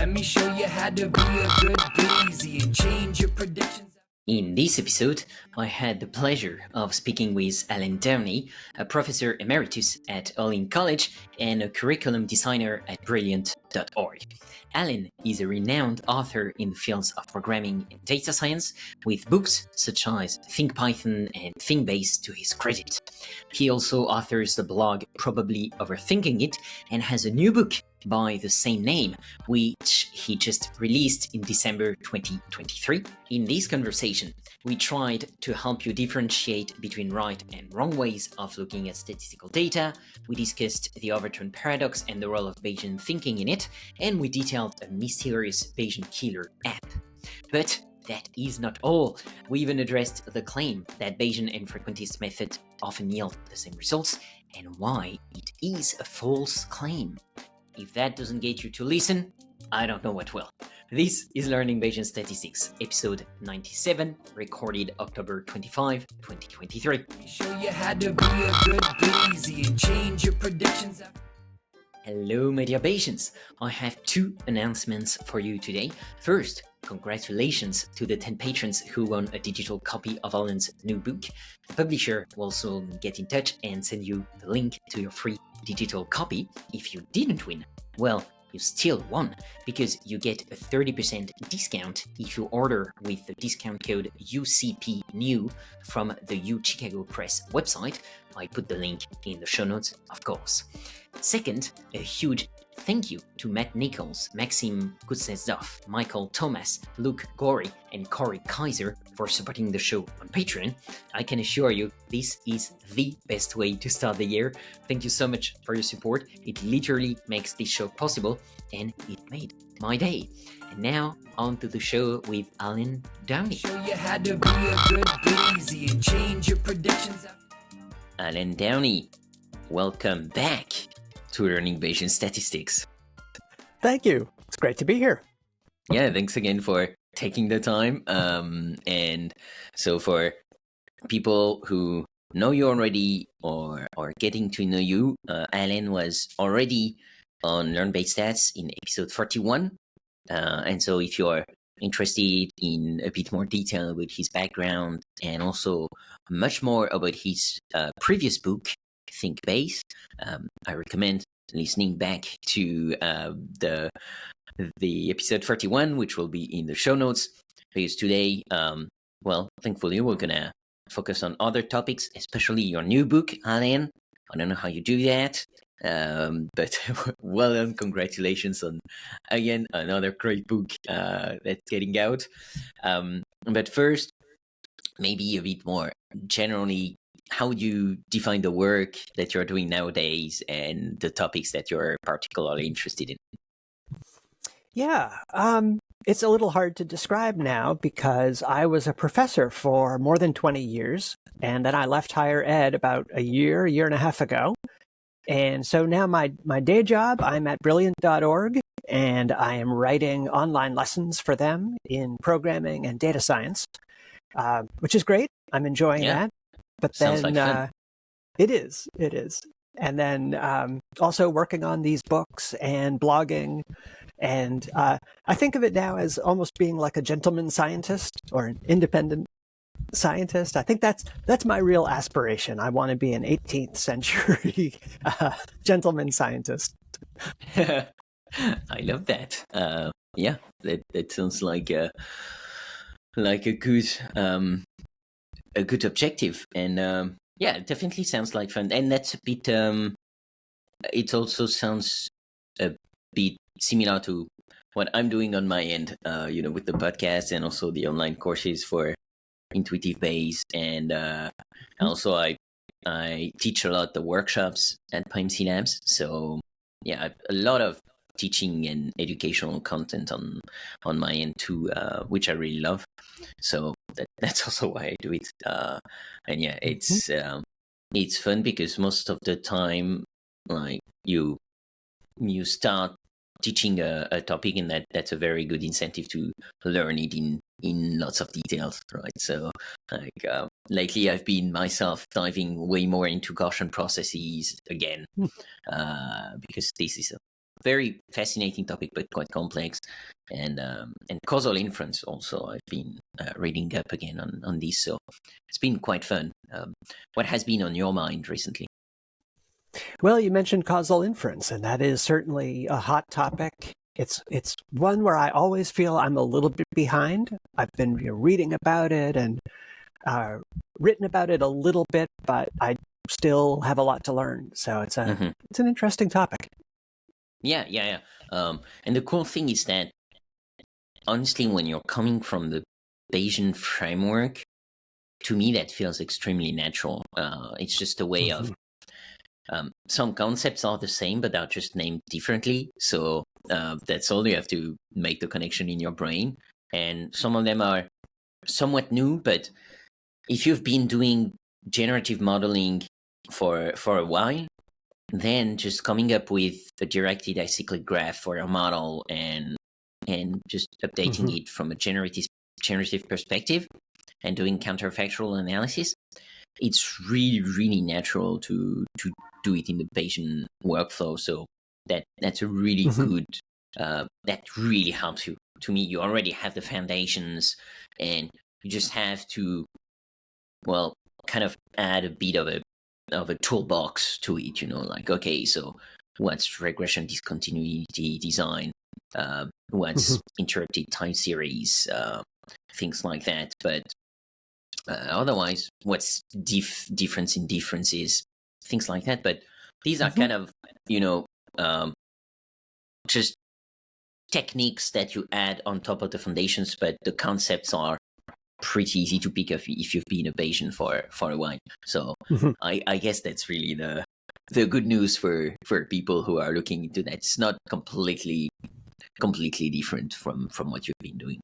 Let me show you how to be a good breezy and change your predictions. In this episode, I had the pleasure of speaking with Allen Downey, a professor emeritus at Olin College and a curriculum designer at Brilliant.org. Allen is a renowned author in the fields of programming and data science, with books such as Think Python and Think Base to his credit. He also authors the blog Probably Overthinking It and has a new book by the same name, which he just released in December 2023. In this conversation, we tried to help you differentiate between right and wrong ways of looking at statistical data. We discussed the Overton Paradox and the role of Bayesian thinking in it, and we detailed a mysterious Bayesian Killer App. But that is not all. We even addressed the claim that Bayesian and Frequentist method often yield the same results, and why it is a false claim. If that doesn't get you to listen, I don't know what will. This is Learning Bayesian Statistics, episode 97, recorded October 25, 2023. Let me show you how to be a good breezy and change your predictions. Hello, my dear Bayesians. I have two announcements for you today. First, congratulations to the 10 patrons who won a digital copy of Alan's new book. The publisher will soon get in touch and send you the link to your free digital copy. If you didn't win, well, you still won, because you get a 30% discount if you order with the discount code UCPNEW from the U Chicago Press website. I put the link in the show notes, of course. Second, a huge thank you to Matt Nichols, Maxim Kuznetsov, Michael Thomas, Luke Gorey, and Corey Kaiser for supporting the show on Patreon. I can assure you this is the best way to start the year. Thank you so much for your support. It literally makes this show possible, and it made my day. And now on to the show with Allen Downey. Show you how to be a good breezy and change your predictions. Allen Downey, welcome back to Learning Bayesian Statistics. Thank you. It's great to be here. Yeah, thanks again for taking the time. And so for people who know you already or are getting to know you, Allen was already on Learn Bayes Stats in episode 41. And so if you're interested in a bit more detail about his background and also much more about his previous book, Think Base, I recommend listening back to the episode 31, which will be in the show notes, because today, thankfully, we're gonna focus on other topics, especially your new book, Allen. I don't know how you do that, but well done. Congratulations on, again, another great book that's getting out. But first, maybe a bit more generally, how would you define the work that you're doing nowadays and the topics that you're particularly interested in? Yeah, it's a little hard to describe now because I was a professor for more than 20 years, and then I left higher ed about a year and a half ago. And so now my day job, I'm at Brilliant.org, and I am writing online lessons for them in programming and data science, which is great. I'm enjoying that. But Sounds then like fun. It is. And then also working on these books and blogging. And I think of it now as almost being like a gentleman scientist or an independent scientist. I think that's my real aspiration. I want to be an 18th century gentleman scientist. I love that. Yeah, that sounds like a good objective, and yeah, it definitely sounds like fun. And that's a bit. It also sounds a bit similar to what I'm doing on my end. With the podcast and also the online courses for Intuitive Bayes, and also I teach a lot the workshops at PyMC Labs. So yeah, a lot of teaching and educational content on my end too, which I really love. So that's also why I do it. And yeah, it's fun because most of the time, like you start teaching a topic, and that's a very good incentive to learn it in lots of details, right? So like lately I've been myself diving way more into Gaussian processes again, because this is very fascinating topic, but quite complex. And causal inference also, I've been reading up again on this, so it's been quite fun. What has been on your mind recently? Well, you mentioned causal inference, and that is certainly a hot topic. It's one where I always feel I'm a little bit behind. I've been reading about it and written about it a little bit, but I still have a lot to learn. So it's an interesting topic. Yeah. And the cool thing is that, honestly, when you're coming from the Bayesian framework, to me that feels extremely natural. It's just a way of some concepts are the same, but they're just named differently. So that's all you have to make the connection in your brain. And some of them are somewhat new, but if you've been doing generative modeling for a while, then just coming up with a directed acyclic graph for your model and just updating it from a generative perspective and doing counterfactual analysis, it's really, really natural to do it in the Bayesian workflow. So that's a really good, that really helps you. To me, you already have the foundations and you just have to, well, kind of add a bit of a toolbox to it, like, okay, so what's regression discontinuity design, what's interrupted time series, things like that. But otherwise, what's difference in differences, things like that. But these are kind of, just techniques that you add on top of the foundations, but the concepts are pretty easy to pick up if you've been a Bayesian for a while. So I guess that's really the good news for people who are looking into that. It's not completely different from what you've been doing.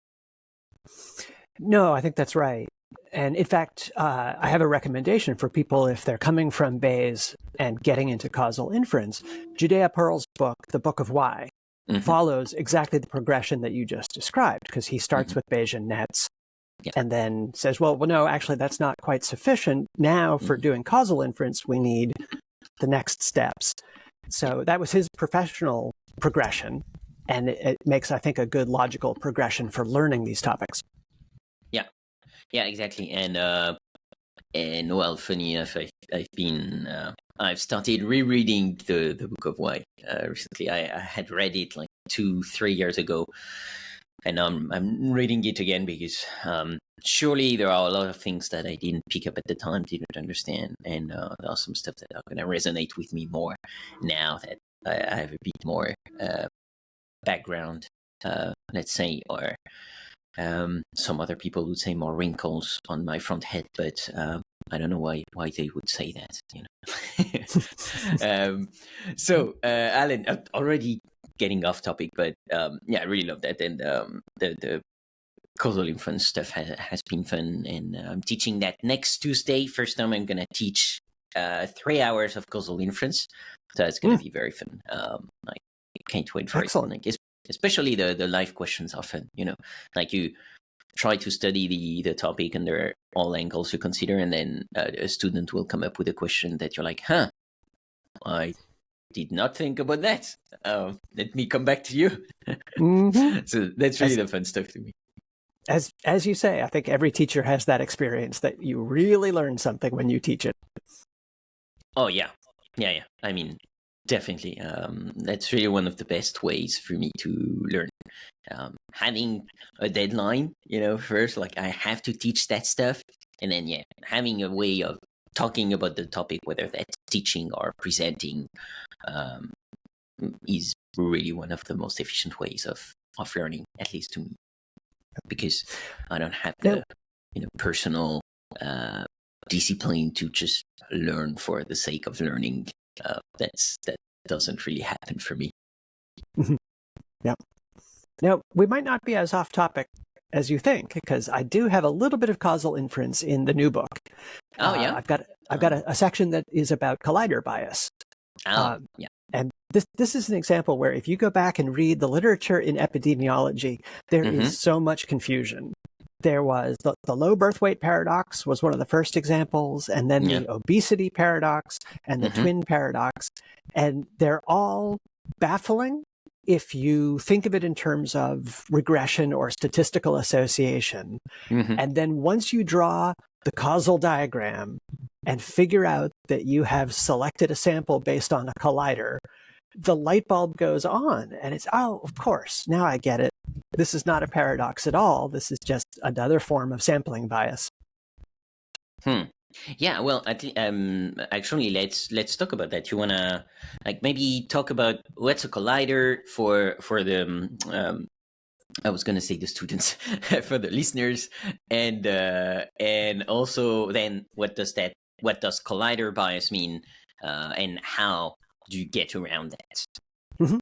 No, I think that's right. And in fact, I have a recommendation for people if they're coming from Bayes and getting into causal inference. Judea Pearl's book, The Book of Why, follows exactly the progression that you just described, because he starts with Bayesian nets and then says, well, no, actually, that's not quite sufficient. Now, for doing causal inference, we need the next steps. So that was his professional progression, and it makes, I think, a good logical progression for learning these topics. Yeah, exactly. And well, funny enough, I've started rereading the Book of Why recently. I had read it like 2-3 years ago, and I'm reading it again because surely there are a lot of things that I didn't pick up at the time, didn't understand, and there are some stuff that are going to resonate with me more now that I have a bit more background, let's say, or some other people would say more wrinkles on my front head, but I don't know why they would say that, So, Alan, already getting off topic, but I really love that, and the causal inference stuff has been fun, and I'm teaching that next Tuesday. First time I'm going to teach 3 hours of causal inference, so it's going to be very fun. I can't wait for Excellent. it. Especially the live questions are fun, like you try to study the topic under all angles you consider, and then a student will come up with a question that you're like, I did not think about that. Let me come back to you. So that's really the fun stuff to me. As you say, I think every teacher has that experience that you really learn something when you teach it. Oh, yeah. I mean, definitely. That's really one of the best ways for me to learn. Having a deadline, first, like I have to teach that stuff. And then, having a way of talking about the topic, whether that's teaching or presenting, is really one of the most efficient ways of learning, at least to me. Because I don't have the personal discipline to just learn for the sake of learning. That doesn't really happen for me. Yeah. Now, we might not be as off topic as you think, because I do have a little bit of causal inference in the new book. Oh, yeah? I've got a section that is about collider bias. Yeah. And this is an example where if you go back and read the literature in epidemiology, there is so much confusion. There was the low birth weight paradox was one of the first examples, and then the obesity paradox and the twin paradox. And they're all baffling if you think of it in terms of regression or statistical association. Mhm. And then once you draw the causal diagram and figure out that you have selected a sample based on a collider, the light bulb goes on and it's, oh, of course, now I get it. This is not a paradox at all. This is just another form of sampling bias. Yeah, well, I think actually let's talk about that. You wanna like maybe talk about what's a collider for the I was gonna say the students for the listeners, and also then what does collider bias mean, and how do you get around that? Mm-hmm.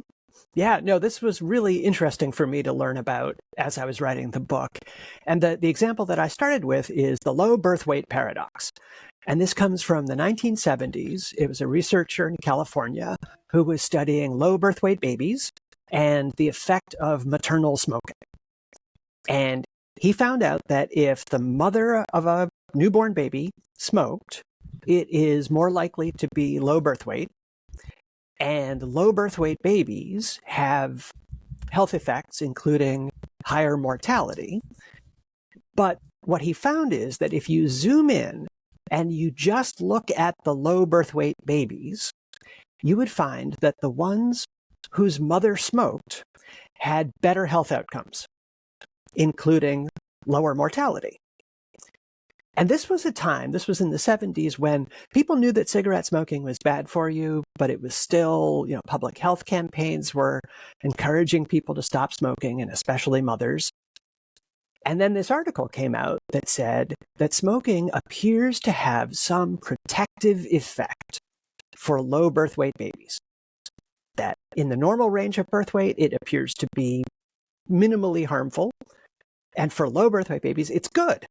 Yeah, no, this was really interesting for me to learn about as I was writing the book. And the example that I started with is the low birth weight paradox. And this comes from the 1970s. It was a researcher in California who was studying low birth weight babies and the effect of maternal smoking. And he found out that if the mother of a newborn baby smoked, it is more likely to be low birth weight. And low birth weight babies have health effects, including higher mortality. But what he found is that if you zoom in and you just look at the low birth weight babies, you would find that the ones whose mother smoked had better health outcomes, including lower mortality. And this was a time, this was in the 70s, when people knew that cigarette smoking was bad for you, but it was still, public health campaigns were encouraging people to stop smoking, and especially mothers. And then this article came out that said that smoking appears to have some protective effect for low birth weight babies. That in the normal range of birth weight, it appears to be minimally harmful. And for low birth weight babies, it's good.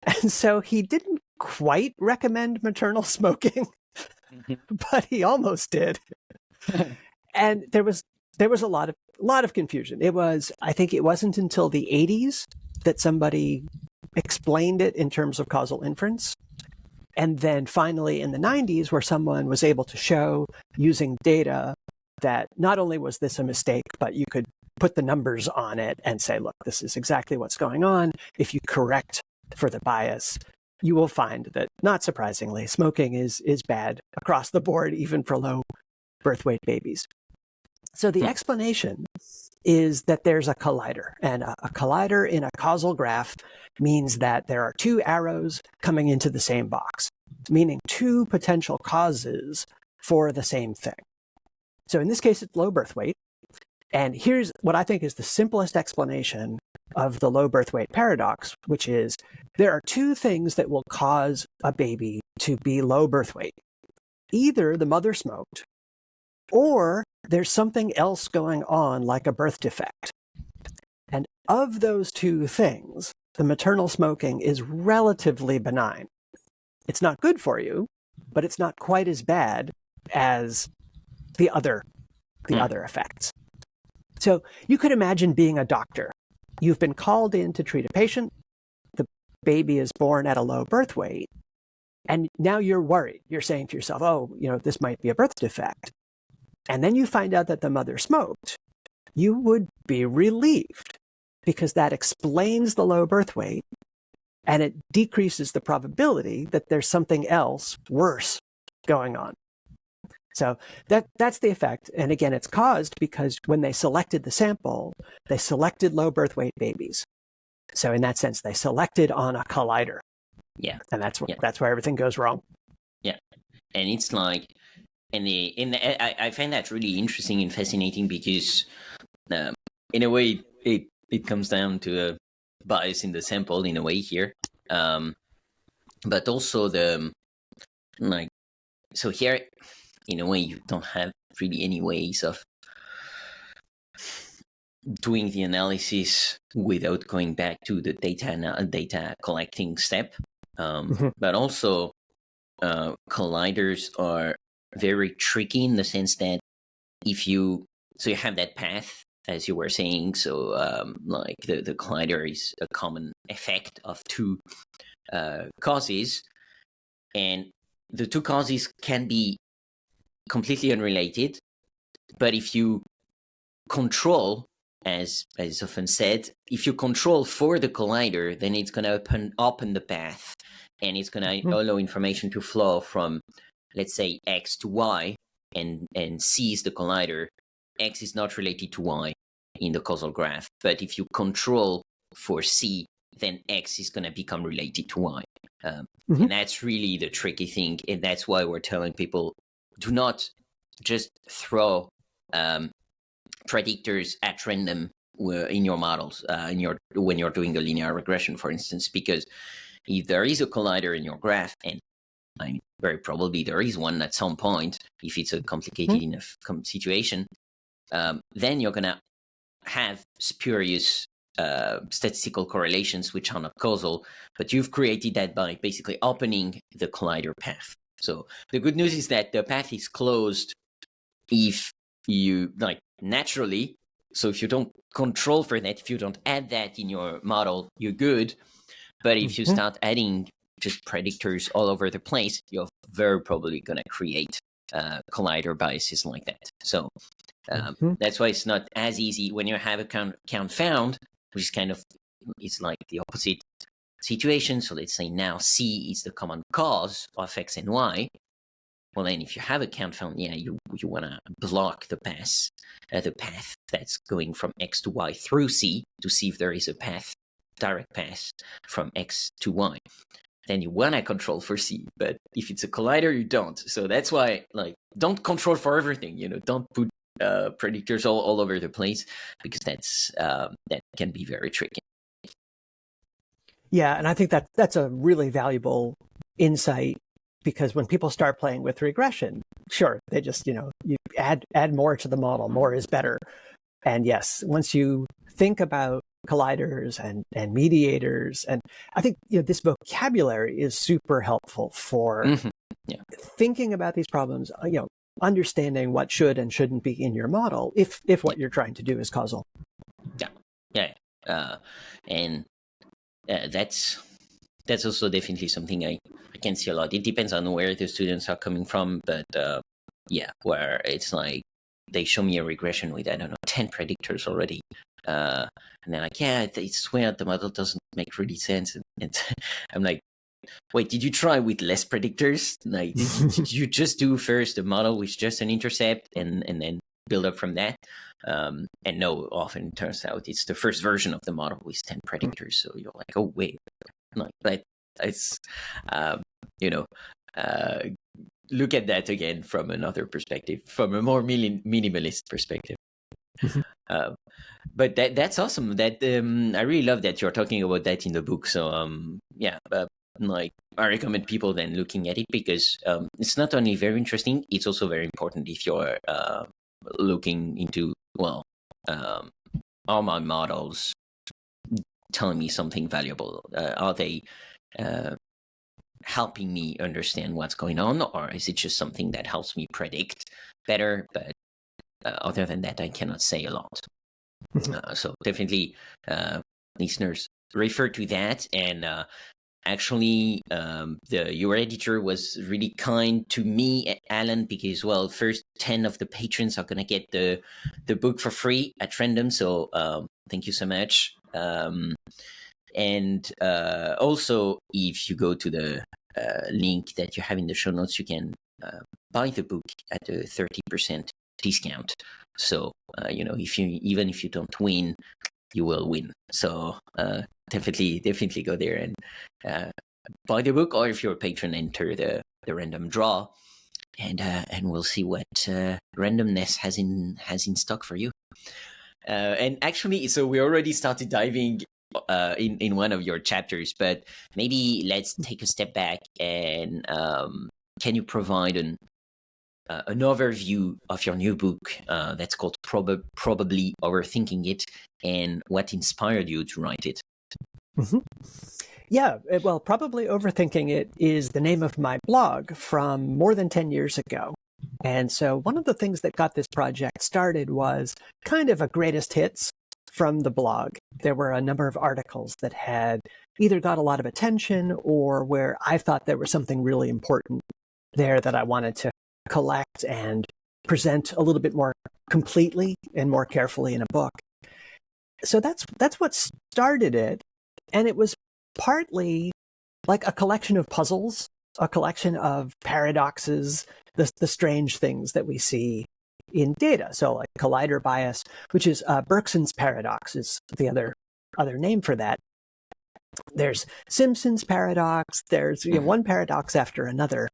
And so he didn't quite recommend maternal smoking, but he almost did. And there was a lot of confusion. I think it wasn't until the 80s that somebody explained it in terms of causal inference. And then finally in the 90s, where someone was able to show using data that not only was this a mistake, but you could put the numbers on it and say, look, this is exactly what's going on. If you correct for the bias, you will find that, not surprisingly, smoking is bad across the board, even for low birth weight babies. So the explanation is that there's a collider, and a collider in a causal graph means that there are two arrows coming into the same box, meaning two potential causes for the same thing. So in this case, it's low birth weight. And here's what I think is the simplest explanation of the low birth weight paradox, which is there are two things that will cause a baby to be low birth weight. Either the mother smoked, or there's something else going on, like a birth defect. And of those two things, the maternal smoking is relatively benign. It's not good for you, but it's not quite as bad as the other effects. So you could imagine being a doctor. You've been called in to treat a patient. The baby is born at a low birth weight. And now you're worried. You're saying to yourself, oh, this might be a birth defect. And then you find out that the mother smoked. You would be relieved because that explains the low birth weight and it decreases the probability that there's something else worse going on. So that's the effect. And again, it's caused because when they selected the sample, they selected low birth weight babies. So in that sense, they selected on a collider. Yeah. And that's where everything goes wrong. Yeah. And it's like, I find that really interesting and fascinating because in a way, it comes down to a bias in the sample in a way here. But also so here, in a way, you don't have really any ways of doing the analysis without going back to the data collecting step. But also, colliders are very tricky in the sense that you have that path, as you were saying. So, like the collider is a common effect of two causes, and the two causes can be completely unrelated, But if you control, as often said, if you control for the collider, then it's going to open the path, and it's going to allow information to flow from, let's say, X to Y, and C is the collider. X is not related to Y in the causal graph. But if you control for C, then X is going to become related to Y. And that's really the tricky thing. And that's why we're telling people, do not just throw predictors at random in your models, when you're doing a linear regression, for instance, because if there is a collider in your graph, and I mean, very probably there is one at some point, if it's a complicated enough situation, then you're going to have spurious statistical correlations which are not causal, but you've created that by basically opening the collider path. So the good news is that the path is closed if you, like, naturally. So if you don't control for that, if you don't add that in your model, you're good. But if you start adding just predictors all over the place, you're very probably going to create collider biases like that. So that's why it's not as easy when you have a count found, which is kind of, it's like the opposite situation. So let's say now C is the common cause of X and Y. Well, then if you have a count found, you want to block the path that's going from X to Y through C to see if there is a direct path from X to Y. Then you want to control for C, but if it's a collider, you don't. So that's why, like, don't control for everything. Don't put predictors all over the place, because that can be very tricky. Yeah, and I think that's a really valuable insight, because when people start playing with regression, sure, they just, you add more to the model, more is better. And yes, once you think about colliders and mediators, and I think this vocabulary is super helpful for thinking about these problems, understanding what should and shouldn't be in your model if what you're trying to do is causal. And that's also definitely something I can see a lot. It depends on where the students are coming from, but where it's like they show me a regression with, I don't know, 10 predictors already. And they're like, it's weird, the model doesn't make really sense. And I'm like, wait, did you try with less predictors? Like, did you just do first a model with just an intercept and then build up from that? And no, often it turns out it's the first version of the model with 10 predictors. So you're like, oh, wait. Like, it's, look at that again from another perspective, from a more minimalist perspective. But that's awesome. That I really love that you're talking about that in the book. So I recommend people then looking at it, because it's not only very interesting, it's also very important if you're looking into, are my models telling me something valuable? Are they helping me understand what's going on, or is it just something that helps me predict better? But other than that, I cannot say a lot. So definitely, listeners, refer to that. And actually, your editor was really kind to me, Alan, because, first 10 of the patrons are going to get the book for free at random. So thank you so much. And also, if you go to the link that you have in the show notes, you can buy the book at a 30% discount. So even if you don't win, you will win. So definitely go there and buy the book, or if you're a patron, enter the random draw, and we'll see what randomness has in stock for you. And actually, so we already started diving in one of your chapters, but maybe let's take a step back and can you provide an overview of your new book that's called Probably Overthinking It, and what inspired you to write it? Yeah, well, Probably Overthinking It is the name of my blog from more than 10 years ago. And so one of the things that got this project started was kind of a greatest hits from the blog. There were a number of articles that had either got a lot of attention, or where I thought there was something really important there that I wanted to collect and present a little bit more completely and more carefully in a book. So that's what started it. And it was partly like a collection of puzzles, a collection of paradoxes, the strange things that we see in data. So like collider bias, which is Bergson's paradox is the other name for that. There's Simpson's paradox. There's one paradox after another.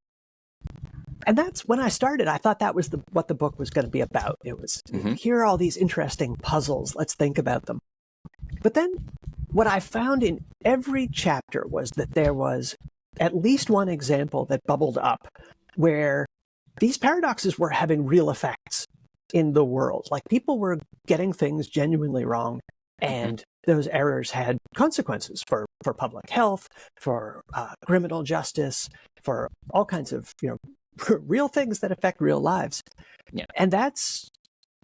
And that's when I started. I thought that was what the book was going to be about. It was, here are all these interesting puzzles. Let's think about them. But then what I found in every chapter was that there was at least one example that bubbled up where these paradoxes were having real effects in the world. Like people were getting things genuinely wrong, and those errors had consequences for public health, for criminal justice, for all kinds of real things that affect real lives. Yeah. And that's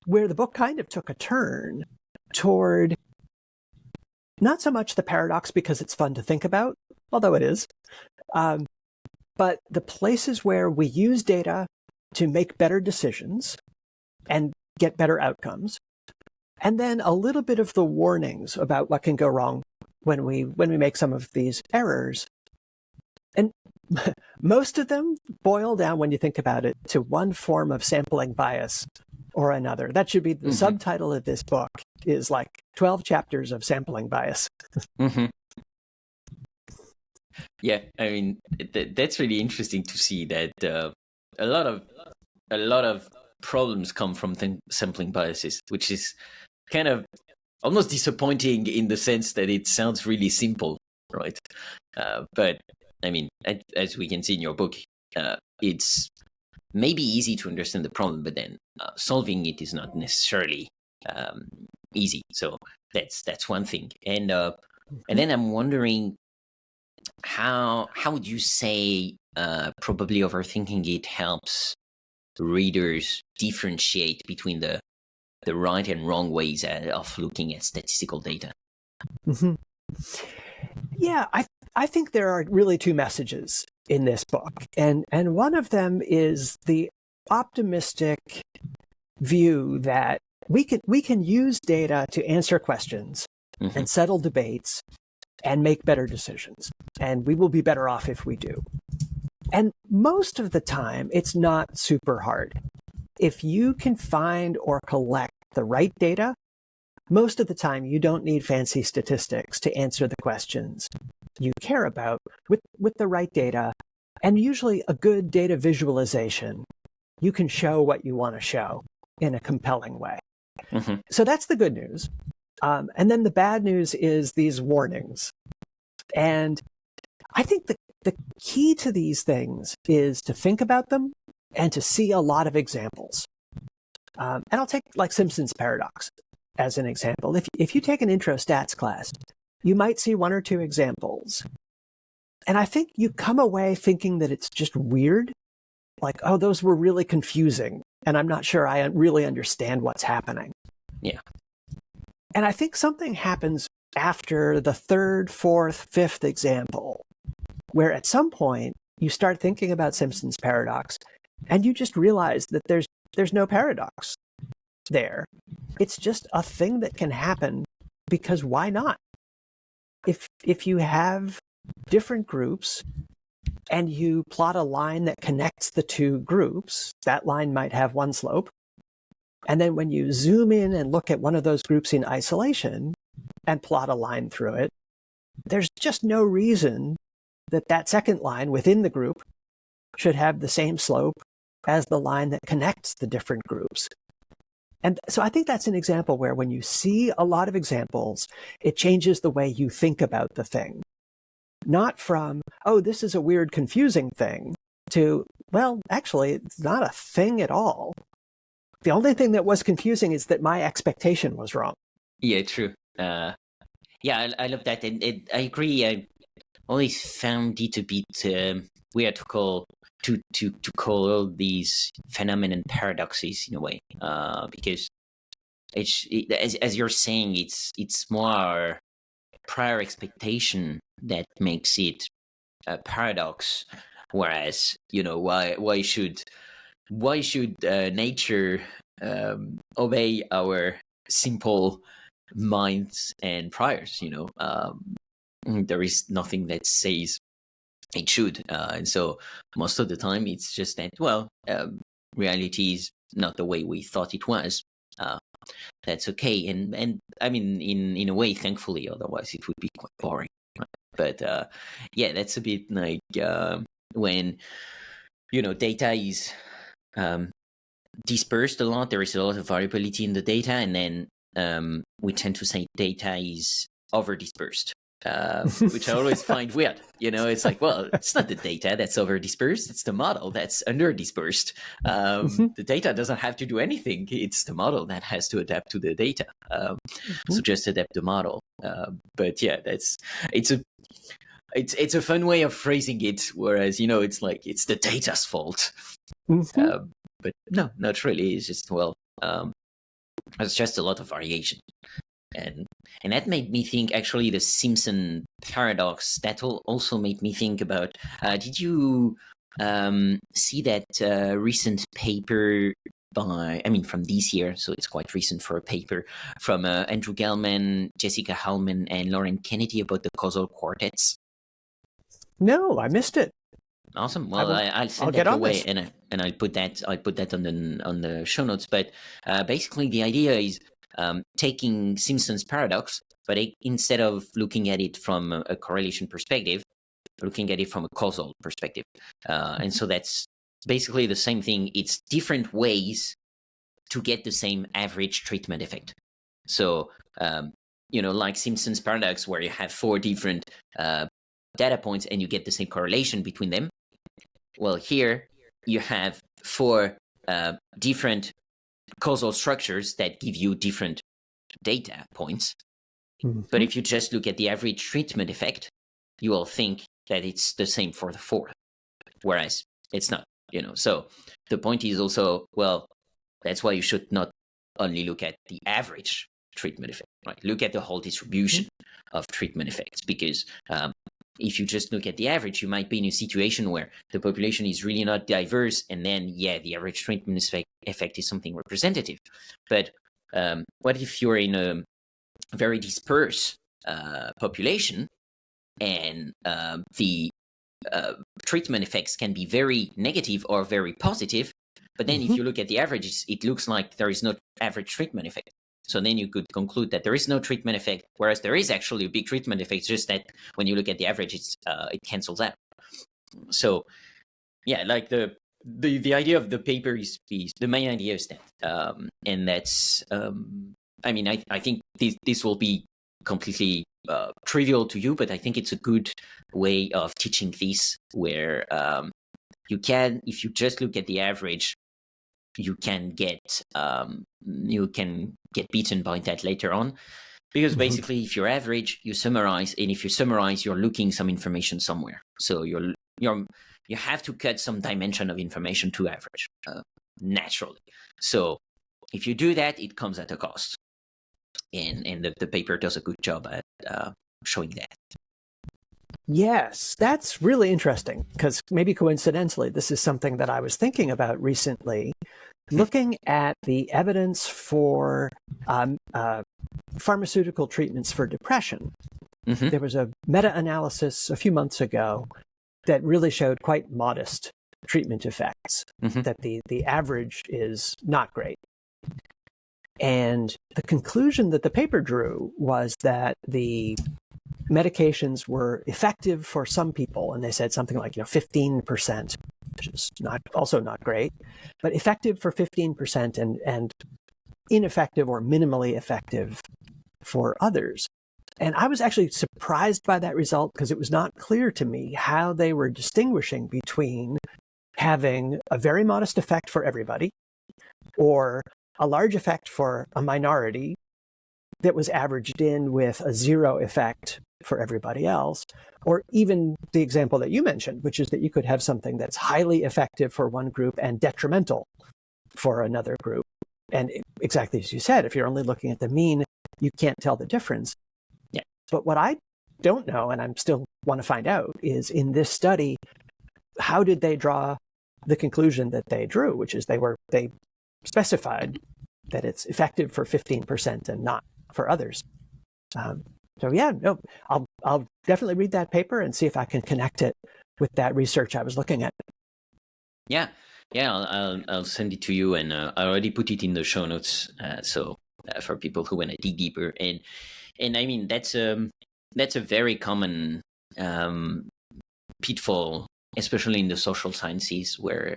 where the book kind of took a turn toward not so much the paradox because it's fun to think about, although it is, but the places where we use data to make better decisions and get better outcomes, and then a little bit of the warnings about what can go wrong when we make some of these errors. And most of them boil down, when you think about it, to one form of sampling bias or another. That should be the subtitle of this book, is like 12 chapters of sampling bias. Yeah, I mean, that's really interesting to see that a lot of problems come from sampling biases, which is kind of almost disappointing in the sense that it sounds really simple, right? But I mean, as we can see in your book, it's maybe easy to understand the problem, but then solving it is not necessarily easy. So that's one thing. And then I'm wondering, how would you say probably Overthinking It helps readers differentiate between the right and wrong ways of looking at statistical data? Yeah, I think there are really two messages in this book. And one of them is the optimistic view that we can use data to answer questions and settle debates and make better decisions. And we will be better off if we do. And most of the time, it's not super hard. If you can find or collect the right data, most of the time you don't need fancy statistics to answer the questions you care about with the right data, and usually a good data visualization. You can show what you want to show in a compelling way. So that's the good news. And then the bad news is these warnings. And I think the key to these things is to think about them and to see a lot of examples. And I'll take like Simpson's paradox as an example. If you take an intro stats class, you might see one or two examples. And I think you come away thinking that it's just weird. Like, oh, those were really confusing, and I'm not sure I really understand what's happening. Yeah. And I think something happens after the third, fourth, fifth example, where at some point you start thinking about Simpson's paradox, and you just realize that there's no paradox there. It's just a thing that can happen because why not? If you have different groups and you plot a line that connects the two groups, that line might have one slope. And then when you zoom in and look at one of those groups in isolation and plot a line through it, there's just no reason that second line within the group should have the same slope as the line that connects the different groups. And so I think that's an example where when you see a lot of examples, it changes the way you think about the thing. Not from, oh, this is a weird, confusing thing, to, well, actually, it's not a thing at all. The only thing that was confusing is that my expectation was wrong. Yeah, true. Yeah, I love that. And I agree. I always found it a bit weird to call all these phenomenon paradoxes in a way, because as you're saying, it's more our prior expectation that makes it a paradox. Whereas, why should nature obey our simple minds and priors. There is nothing that says it should, and so most of the time it's just that, reality is not the way we thought it was. That's okay, and I mean, in a way, thankfully, otherwise it would be quite boring. But that's a bit like when data is dispersed a lot. There is a lot of variability in the data, and then we tend to say data is over dispersed, which I always find weird. It's like, well, it's not the data that's over dispersed; it's the model that's under dispersed. The data doesn't have to do anything; it's the model that has to adapt to the data. So just adapt the model. But yeah, it's a fun way of phrasing it. Whereas it's like it's the data's fault. But no, not really. It's just it's just a lot of variation. And that made me think, actually, the Simpson paradox, that also made me think about, did you see that recent paper from this year, so it's quite recent for a paper, from Andrew Gellman, Jessica Hallman, and Lauren Kennedy about the causal quartets? No, I missed it. Awesome. Well, I'll send that away, and I'll put that on the show notes. But basically, the idea is taking Simpson's paradox, but instead of looking at it from a correlation perspective, looking at it from a causal perspective. And so that's basically the same thing. It's different ways to get the same average treatment effect. So, like Simpson's paradox, where you have 4 different data points and you get the same correlation between them. Well, here you have 4 different causal structures that give you different data points. But if you just look at the average treatment effect, you will think that it's the same for the 4, whereas it's not. So the point is also, well, that's why you should not only look at the average treatment effect, right? Look at the whole distribution of treatment effects, because if you just look at the average, you might be in a situation where the population is really not diverse, and then, the average treatment effect is something representative. But what if you're in a very dispersed population, and the treatment effects can be very negative or very positive, but then if you look at the averages, it looks like there is no average treatment effect. So then you could conclude that there is no treatment effect, whereas there is actually a big treatment effect, just that when you look at the average, it cancels out. So, like the idea of the paper is the main idea is that, and that's, I think this will be completely trivial to you, but I think it's a good way of teaching this, where if you just look at the average, you can get beaten by that later on, because basically, if you're average, you summarize, and if you summarize, you're looking some information somewhere. So you have to cut some dimension of information to average naturally. So if you do that, it comes at a cost, and the paper does a good job at showing that. Yes, that's really interesting, because maybe coincidentally, this is something that I was thinking about recently, looking at the evidence for pharmaceutical treatments for depression. There was a meta-analysis a few months ago that really showed quite modest treatment effects, that the average is not great. And the conclusion that the paper drew was that the medications were effective for some people, and they said something like 15%, which is also not great, but effective for 15% and ineffective or minimally effective for others. And I was actually surprised by that result, because it was not clear to me how they were distinguishing between having a very modest effect for everybody, or a large effect for a minority that was averaged in with a 0 effect for everybody else, or even the example that you mentioned, which is that you could have something that's highly effective for one group and detrimental for another group. And exactly as you said, if you're only looking at the mean, you can't tell the difference. Yeah. But what I don't know, and I still want to find out, is in this study, how did they draw the conclusion that they drew, which is they specified that it's effective for 15% and not for others. So yeah, no, I'll definitely read that paper and see if I can connect it with that research I was looking at. Yeah, I'll send it to you, and I already put it in the show notes. So for people who want to dig deeper, and I mean that's a very common pitfall, especially in the social sciences, where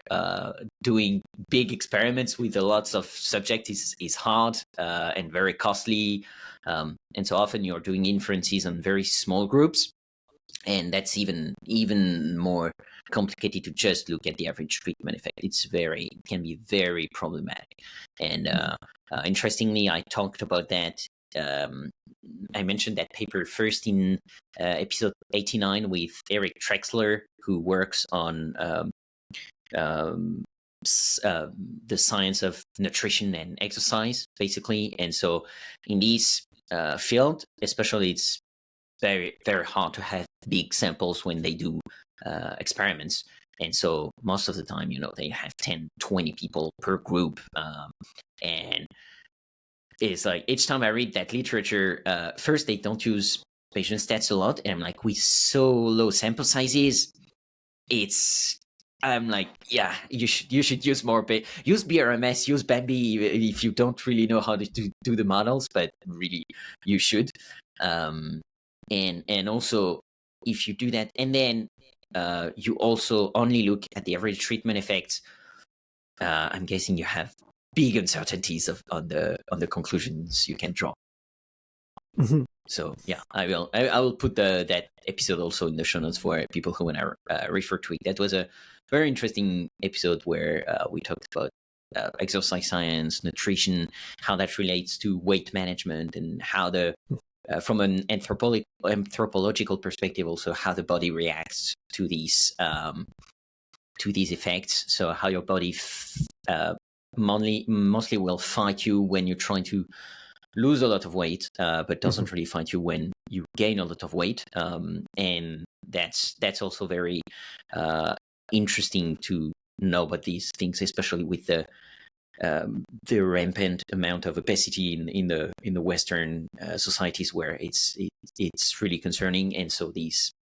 doing big experiments with lots of subjects is hard and very costly, and so often you're doing inferences on very small groups. And that's even more complicated to just look at the average treatment effect. It can be very problematic. And interestingly, I talked about that. I mentioned that paper first in episode 89 with Eric Trexler, who works on the science of nutrition and exercise, basically. And so in this field, especially, it's very, very hard to have big samples when they do experiments. And so most of the time, they have 10, 20 people per group. And it's like each time I read that literature, first, they don't use patient stats a lot. And I'm like, with so low sample sizes, I'm like, yeah, you should use more, use BRMS, use Bambi if you don't really know how to do the models, but really you should. And also, if you do that, and then you also only look at the average treatment effects, I'm guessing you have big uncertainties on the conclusions you can draw. Mm-hmm. So yeah, I will put that episode also in the show notes for people who want to refer to it. That was a very interesting episode where we talked about exercise science, nutrition, how that relates to weight management, and how from an anthropological perspective, also how the body reacts to these effects. So how your body mostly will fight you when you're trying to lose a lot of weight, but doesn't really fight you when you gain a lot of weight. And that's also very interesting to know about these things, especially with the rampant amount of obesity in the Western societies, where it's really concerning. And so these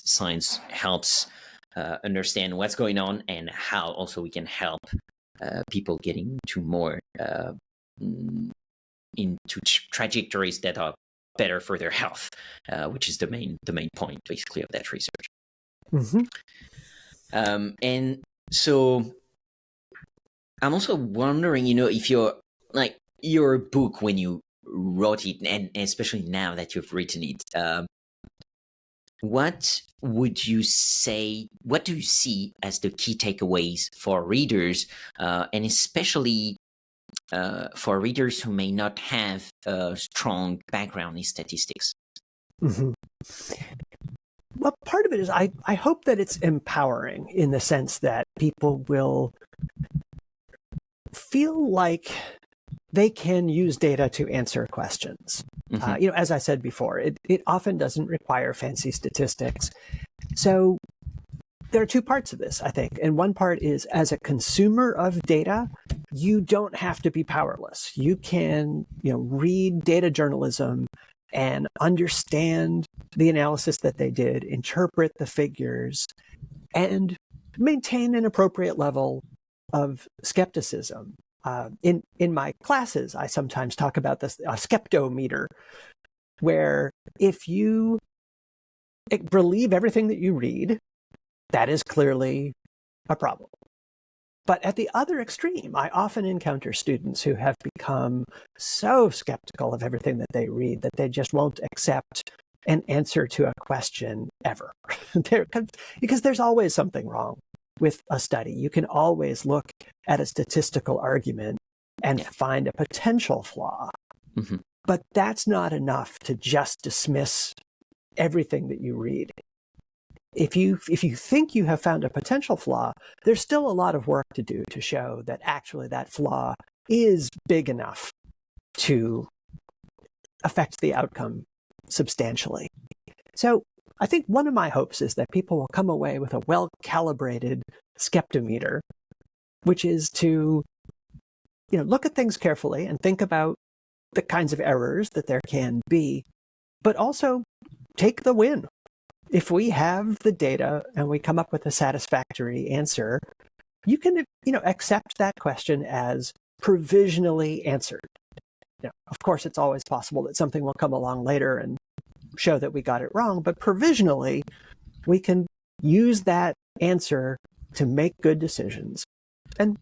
science helps understand what's going on and how also we can help people getting to more into trajectories that are better for their health, which is the main point basically of that research. Mm-hmm. And so I'm also wondering, if your book, when you wrote it, and especially now that you've written it, what do you see as the key takeaways for readers, and especially for readers who may not have a strong background in statistics? Mm-hmm. Well, part of it is I hope that it's empowering, in the sense that people will feel like they can use data to answer questions. Mm-hmm. As I said before, it often doesn't require fancy statistics. So there are two parts of this, I think. And one part is, as a consumer of data, you don't have to be powerless. You can, read data journalism and understand the analysis that they did, interpret the figures, and maintain an appropriate level of skepticism. In my classes, I sometimes talk about this skeptometer, where if you believe everything that you read, that is clearly a problem. But at the other extreme, I often encounter students who have become so skeptical of everything that they read that they just won't accept an answer to a question ever. Because there's always something wrong with a study. You can always look at a statistical argument and find a potential flaw. Mm-hmm. But that's not enough to just dismiss everything that you read. If you think you have found a potential flaw, there's still a lot of work to do to show that actually that flaw is big enough to affect the outcome substantially. So I think one of my hopes is that people will come away with a well-calibrated skeptometer, which is to look at things carefully and think about the kinds of errors that there can be, but also take the win. If we have the data and we come up with a satisfactory answer, you can, accept that question as provisionally answered. Of course, it's always possible that something will come along later and show that we got it wrong, but provisionally, we can use that answer to make good decisions. And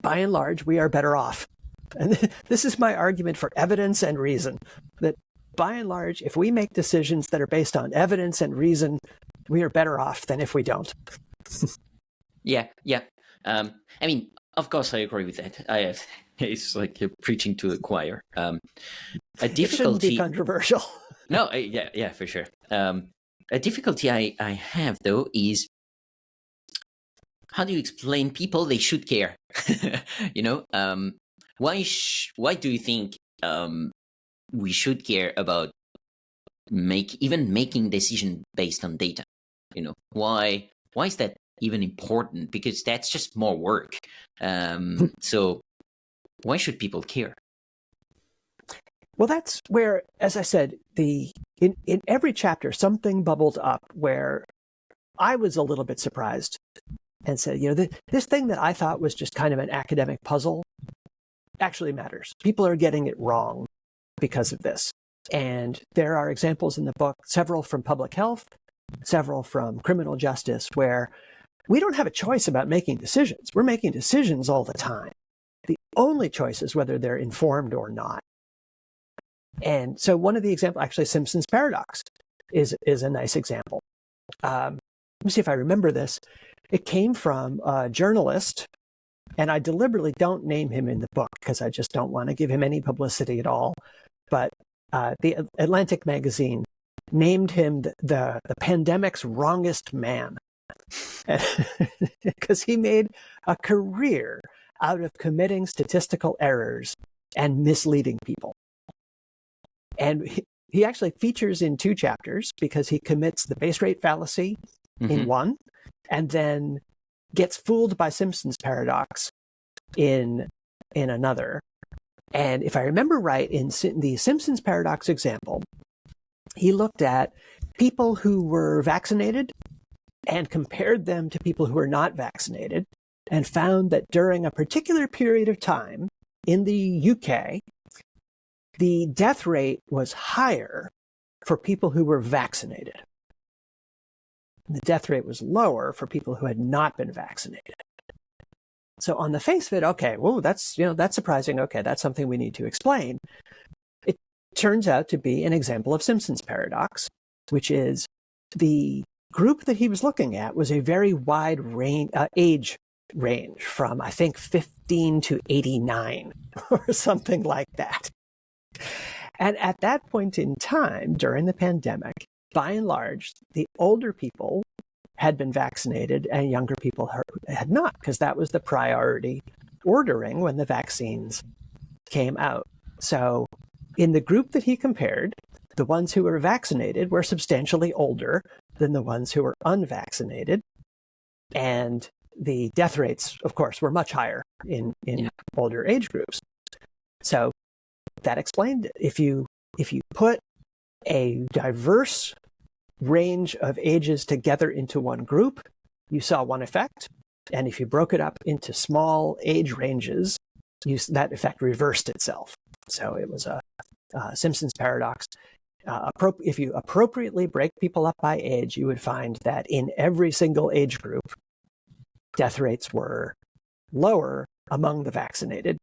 by and large, we are better off. And this is my argument for evidence and reason, that by and large, if we make decisions that are based on evidence and reason, we are better off than if we don't. Yeah. Of course, I agree with that. It's like you're preaching to the choir. A difficulty. It shouldn't be controversial. No, yeah, for sure. A difficulty I have though is, how do you explain people they should care? Why do you think we should care about making decision based on data? Why is that even important? Because that's just more work. So why should people care? Well, that's where, as I said, in every chapter, something bubbled up where I was a little bit surprised and said, this thing that I thought was just kind of an academic puzzle actually matters. People are getting it wrong because of this. And there are examples in the book, several from public health, several from criminal justice, where we don't have a choice about making decisions. We're making decisions all the time. The only choice is whether they're informed or not. And so one of the examples, actually Simpson's Paradox is a nice example. Let me see if I remember this. It came from a journalist, and I deliberately don't name him in the book because I just don't want to give him any publicity at all. But the Atlantic magazine named him the pandemic's wrongest man because he made a career out of committing statistical errors and misleading people. And he actually features in 2 chapters because he commits the base rate fallacy in one, and then gets fooled by Simpson's paradox in another. And if I remember right, in the Simpson's paradox example, he looked at people who were vaccinated and compared them to people who were not vaccinated, and found that during a particular period of time in the UK, the death rate was higher for people who were vaccinated. The death rate was lower for people who had not been vaccinated. So on the face of it, okay, well, that's surprising. Okay, that's something we need to explain. It turns out to be an example of Simpson's paradox, which is the group that he was looking at was a very wide age range from, I think, 15 to 89 or something like that. And at that point in time, during the pandemic, by and large, the older people had been vaccinated and younger people had not, because that was the priority ordering when the vaccines came out. So in the group that he compared, the ones who were vaccinated were substantially older than the ones who were unvaccinated. And the death rates, of course, were much higher in older age groups. So that explained it. If you put a diverse range of ages together into one group, you saw one effect. And if you broke it up into small age ranges, that effect reversed itself. So it was a Simpson's paradox. If you appropriately break people up by age, you would find that in every single age group, death rates were lower among the vaccinated,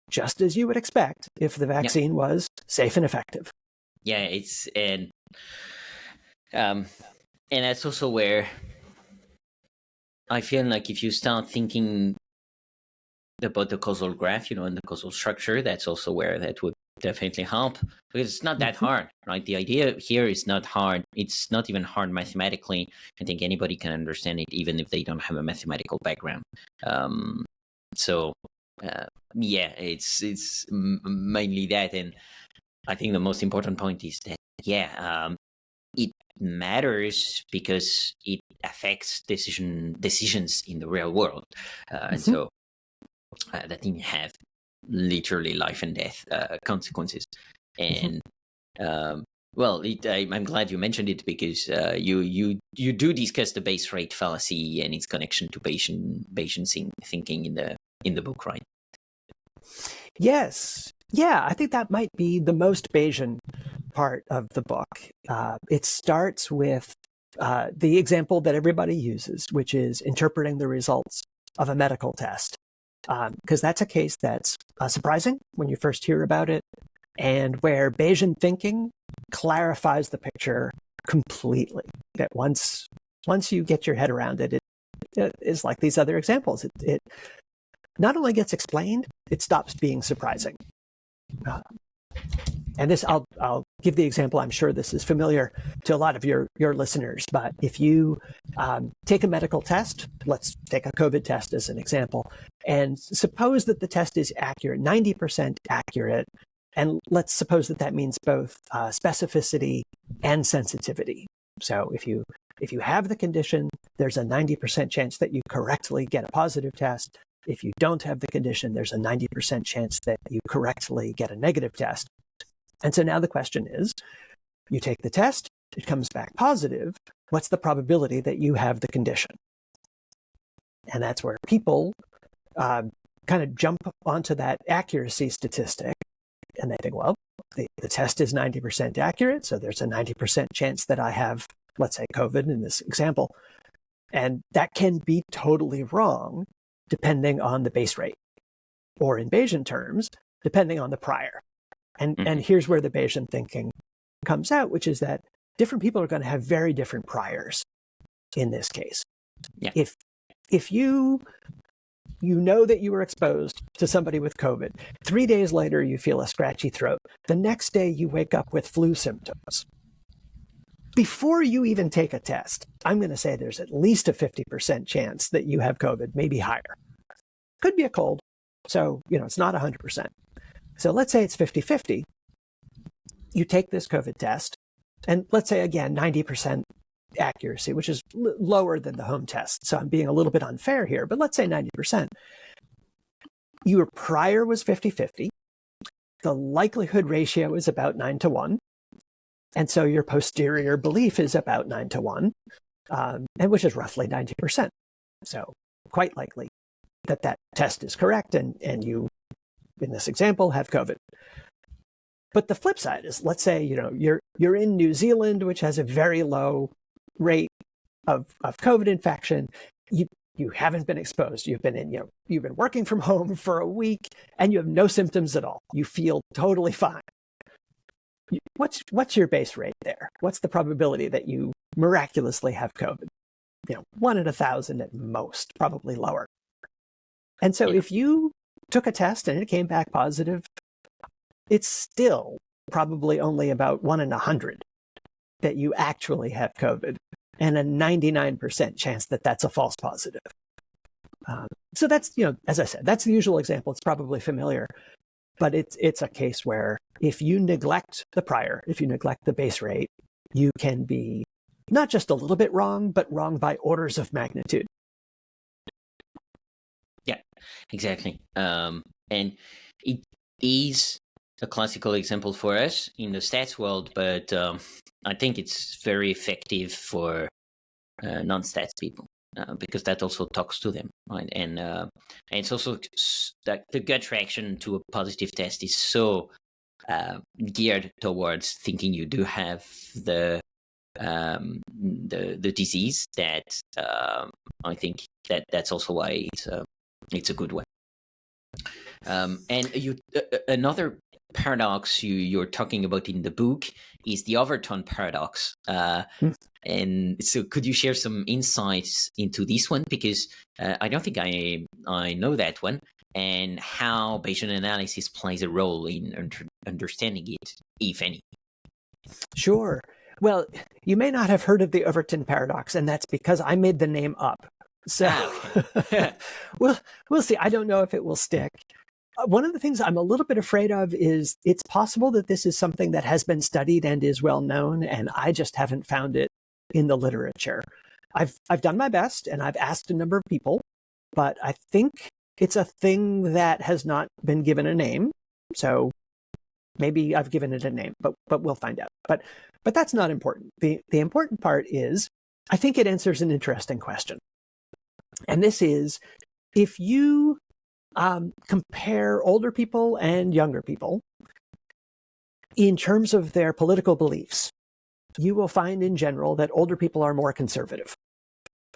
just as you would expect if the vaccine was safe and effective. Yeah, and that's also where I feel like if you start thinking about the causal graph, and the causal structure, that's also where that would definitely help, because it's not that hard, right? The idea here is not hard. It's not even hard mathematically. I think anybody can understand it, even if they don't have a mathematical background. It's mainly that. And I think the most important point is that, it matters because it affects decisions in the real world. So that didn't have literally life and death consequences. And I'm glad you mentioned it, because you do discuss the base rate fallacy and its connection to Bayesian thinking in the book, right? Yes. Yeah, I think that might be the most Bayesian part of the book. It starts with the example that everybody uses, which is interpreting the results of a medical test. Because that's a case that's surprising when you first hear about it, and where Bayesian thinking clarifies the picture completely. That once you get your head around it, it is like these other examples. It not only gets explained, it stops being surprising. And this, I'll give the example. I'm sure this is familiar to a lot of your listeners, but if you take a medical test, let's take a COVID test as an example, and suppose that the test is accurate, 90% accurate, and let's suppose that that means both specificity and sensitivity. So if you have the condition, there's a 90% chance that you correctly get a positive test. If you don't have the condition, there's a 90% chance that you correctly get a negative test. And so now the question is, you take the test, it comes back positive. What's the probability that you have the condition? And that's where people kind of jump onto that accuracy statistic. And they think, well, the test is 90% accurate, so there's a 90% chance that I have, let's say, COVID in this example. And that can be totally wrong depending on the base rate, or in Bayesian terms, depending on the prior. And here's where the Bayesian thinking comes out, which is that different people are going to have very different priors in this case. Yeah. If you know that you were exposed to somebody with COVID, 3 days later you feel a scratchy throat, the next day you wake up with flu symptoms. Before you even take a test, I'm going to say there's at least a 50% chance that you have COVID, maybe higher. Could be a cold, so it's not 100%. So let's say it's 50-50. You take this COVID test, and let's say, again, 90% accuracy, which is lower than the home test. So I'm being a little bit unfair here, but let's say 90%. Your prior was 50-50. The likelihood ratio is about 9-1. And so your posterior belief is about 9-1, and which is roughly 90%. So quite likely that test is correct, and you, in this example, have COVID. But the flip side is, let's say you're in New Zealand, which has a very low rate of COVID infection. You haven't been exposed. You've been working from home for a week, and you have no symptoms at all. You feel totally fine. What's your base rate there? What's the probability that you miraculously have COVID? 1 in 1,000 at most, probably lower. And so if you took a test and it came back positive, it's still probably only about 1 in 100 that you actually have COVID, and a 99% chance that that's a false positive. So that's, as I said, that's the usual example. It's probably familiar. But it's a case where if you neglect the prior, if you neglect the base rate, you can be not just a little bit wrong, but wrong by orders of magnitude. Yeah, exactly. And it is a classical example for us in the stats world, but I think it's very effective for non-stats people. Because that also talks to them, right? And it's also that the gut reaction to a positive test is so geared towards thinking you do have the disease that I think that's also why it's a good one. And another paradox you're talking about in the book is the Overton Paradox. And so could you share some insights into this one? Because I don't think I know that one, and how Bayesian analysis plays a role in understanding it, if any. Sure. Well, you may not have heard of the Overton Paradox, and that's because I made the name up. So we'll see. I don't know if it will stick. One of the things I'm a little bit afraid of is it's possible that this is something that has been studied and is well known, and I just haven't found it in the literature. I've done my best, and I've asked a number of people, but I think It's a thing that has not been given a name. So maybe I've given it a name, but we'll find out. But that's not important. The important part is, I think it answers an interesting question. And this is, if you compare older people and younger people in terms of their political beliefs, you will find in general that older people are more conservative.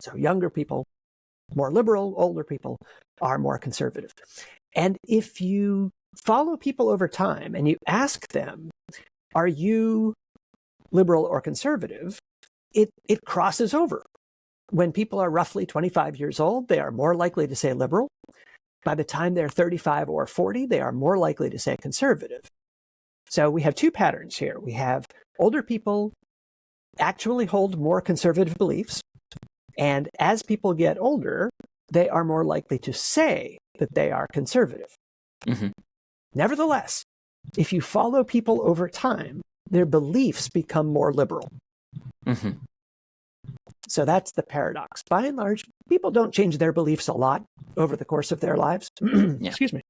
So younger people, more liberal, older people are more conservative. And if you follow people over time and you ask them, are you liberal or conservative? It crosses over. When people are roughly 25 years old, they are more likely to say liberal. By the time they're 35 or 40, they are more likely to say conservative. So we have two patterns here. We have older people actually hold more conservative beliefs. And as people get older, they are more likely to say that they are conservative. Mm-hmm. Nevertheless, if you follow people over time, their beliefs become more liberal. Mm-hmm. So that's the paradox. By and large, people don't change their beliefs a lot over the course of their lives. Excuse me.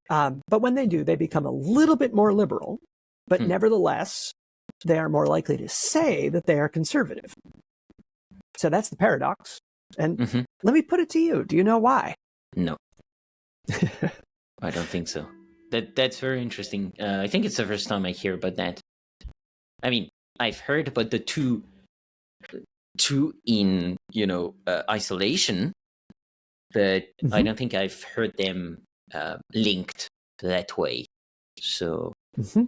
But when they do, they become a little bit more liberal. But nevertheless, they are more likely to say that they are conservative. So that's the paradox. And let me put it to you. Do you know why? No. I don't think so. That's very interesting. I think it's the first time I hear about that. I mean, I've heard about the two in isolation, but I don't think I've heard them linked that way. So,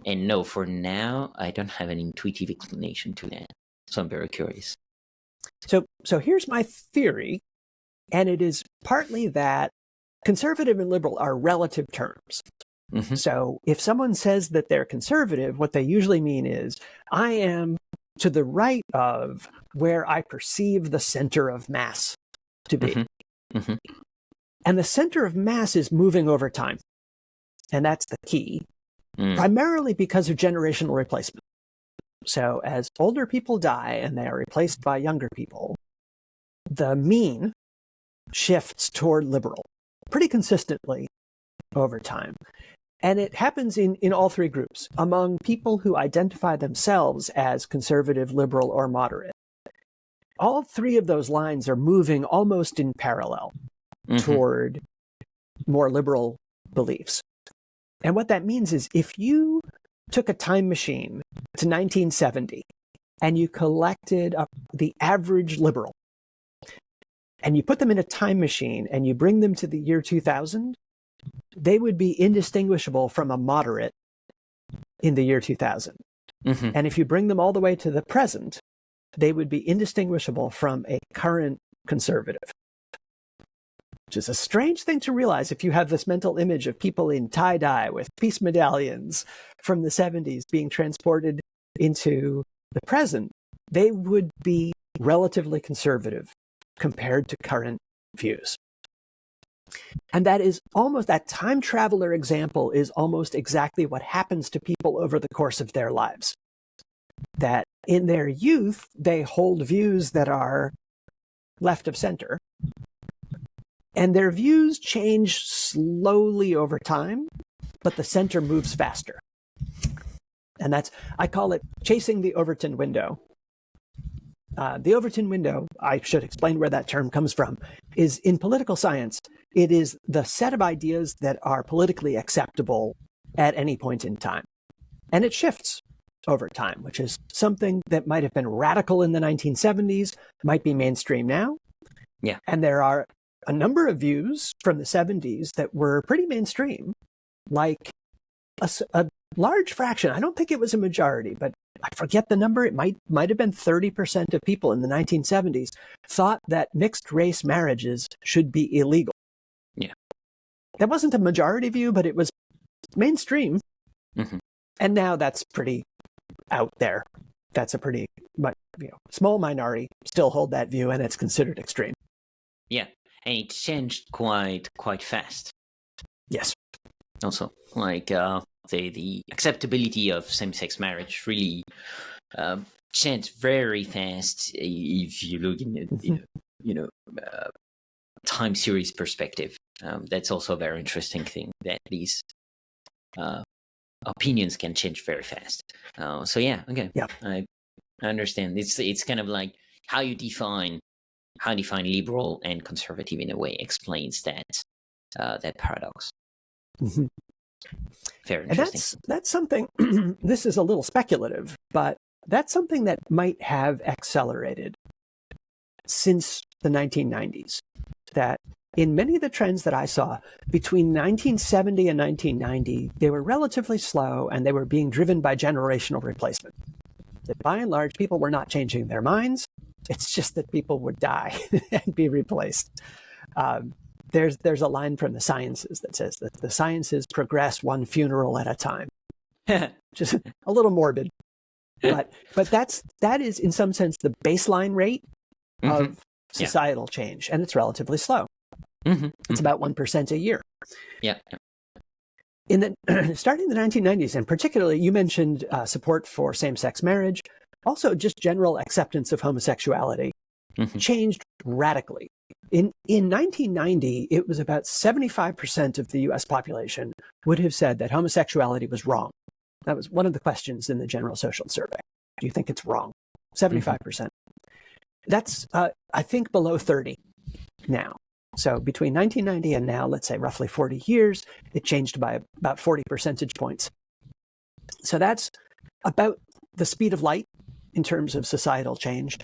and no, for now, I don't have an intuitive explanation to that. So I'm very curious. So here's my theory, and it is partly that conservative and liberal are relative terms. So if someone says that they're conservative, what they usually mean is, I am to the right of where I perceive the center of mass to be. And the center of mass is moving over time. And that's the key, primarily because of generational replacement. So as older people die and they are replaced by younger people, the mean shifts toward liberal pretty consistently over time. And it happens in all three groups. Among people who identify themselves as conservative, liberal, or moderate, all three of those lines are moving almost in parallel toward more liberal beliefs. And what that means is, if you took a time machine to 1970 and you collected the average liberal and you put them in a time machine and you bring them to the year 2000, they would be indistinguishable from a moderate in the year 2000. And if you bring them all the way to the present, they would be indistinguishable from a current conservative. Which is a strange thing to realize if you have this mental image of people in tie-dye with peace medallions from the 70s being transported into the present. They would be relatively conservative compared to current views. And that time traveler example is almost exactly what happens to people over the course of their lives. That in their youth, they hold views that are left of center. And their views change slowly over time, but the center moves faster. And I call it chasing the Overton window. The Overton window, I should explain where that term comes from, is in political science. It is the set of ideas that are politically acceptable at any point in time. And it shifts over time, which is something that might have been radical in the 1970s, might be mainstream now. Yeah. And there are a number of views from the 70s that were pretty mainstream, like a large fraction. I don't think it was a majority, but I forget the number. It might have been 30% of people in the 1970s thought that mixed race marriages should be illegal. Yeah. That wasn't a majority view, but it was mainstream. And now that's pretty out there. That's a pretty small minority still hold that view, and it's considered extreme. Yeah. And it changed quite fast. Yes. Also, like the acceptability of same-sex marriage really changed very fast. If you look in time series perspective. That's also a very interesting thing, that these opinions can change very fast. Okay. Yeah. I understand. It's kind of like how you define liberal and conservative in a way explains that paradox. Mm-hmm. Very And interesting. that's something, this is a little speculative, but that's something that might have accelerated since the 1990s. That in many of the trends that I saw between 1970 and 1990, they were relatively slow and they were being driven by generational replacement. That by and large, people were not changing their minds. It's just that people would die and be replaced. There's a line from the sciences that says that the sciences progress one funeral at a time. Just a little morbid, but that is in some sense the baseline rate of societal change, and it's relatively slow. It's about 1% a year. Yeah. Starting in the 1990s, and particularly, you mentioned support for same-sex marriage, also just general acceptance of homosexuality changed radically. In 1990, it was about 75% of the US population would have said that homosexuality was wrong. That was one of the questions in the General Social Survey. Do you think it's wrong? 75%. That's, I think, below 30 now. So between 1990 and now, let's say roughly 40 years, it changed by about 40 percentage points. So that's about the speed of light in terms of societal change.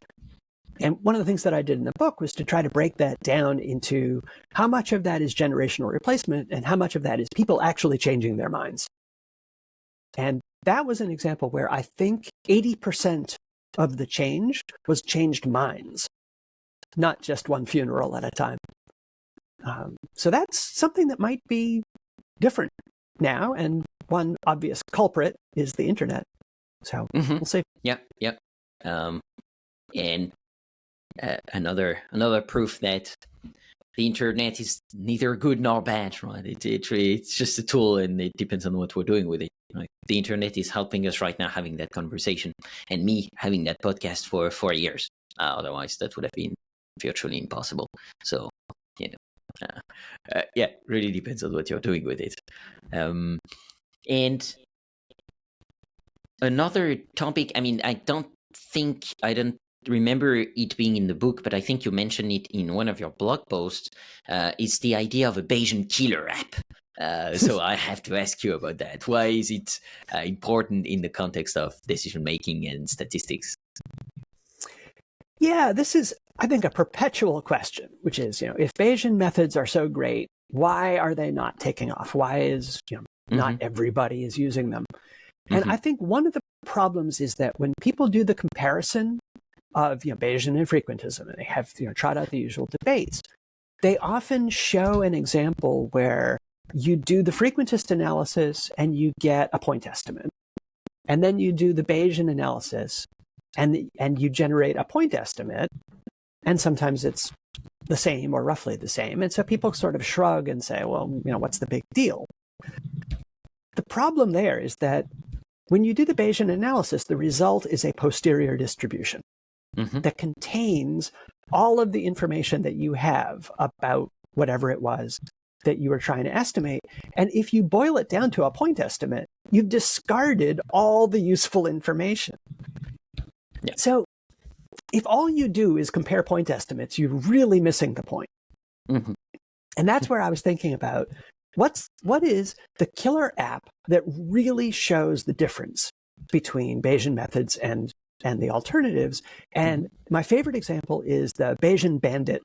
And one of the things that I did in the book was to try to break that down into how much of that is generational replacement and how much of that is people actually changing their minds. And that was an example where I think 80% of the change was changed minds, not just one funeral at a time. So that's something that might be different now. And one obvious culprit is the internet. So we'll see. Yeah. And another proof that the internet is neither good nor bad, right? It's just a tool, and it depends on what we're doing with it. Right? The internet is helping us right now having that conversation, and me having that podcast for 4 years. Otherwise, that would have been virtually impossible. So, really depends on what you're doing with it. And another topic, I don't remember it being in the book, but I think you mentioned it in one of your blog posts, is the idea of a Bayesian Killer App. So I have to ask you about that. Why is it important in the context of decision-making and statistics? Yeah, this is, I think, a perpetual question, which is, if Bayesian methods are so great, why are they not taking off? Why is, not everybody is using them? And I think one of the problems is that when people do the comparison of Bayesian and frequentism, and they have trot out the usual debates, they often show an example where you do the frequentist analysis and you get a point estimate, and then you do the Bayesian analysis and you generate a point estimate, and sometimes it's the same or roughly the same, and so people sort of shrug and say, well, what's the big deal? The problem there is that when you do the Bayesian analysis, the result is a posterior distribution that contains all of the information that you have about whatever it was that you were trying to estimate. And if you boil it down to a point estimate, you've discarded all the useful information. Yeah. So if all you do is compare point estimates, you're really missing the point. And that's where I was thinking about what is the killer app that really shows the difference between Bayesian methods and the alternatives. And my favorite example is the Bayesian bandit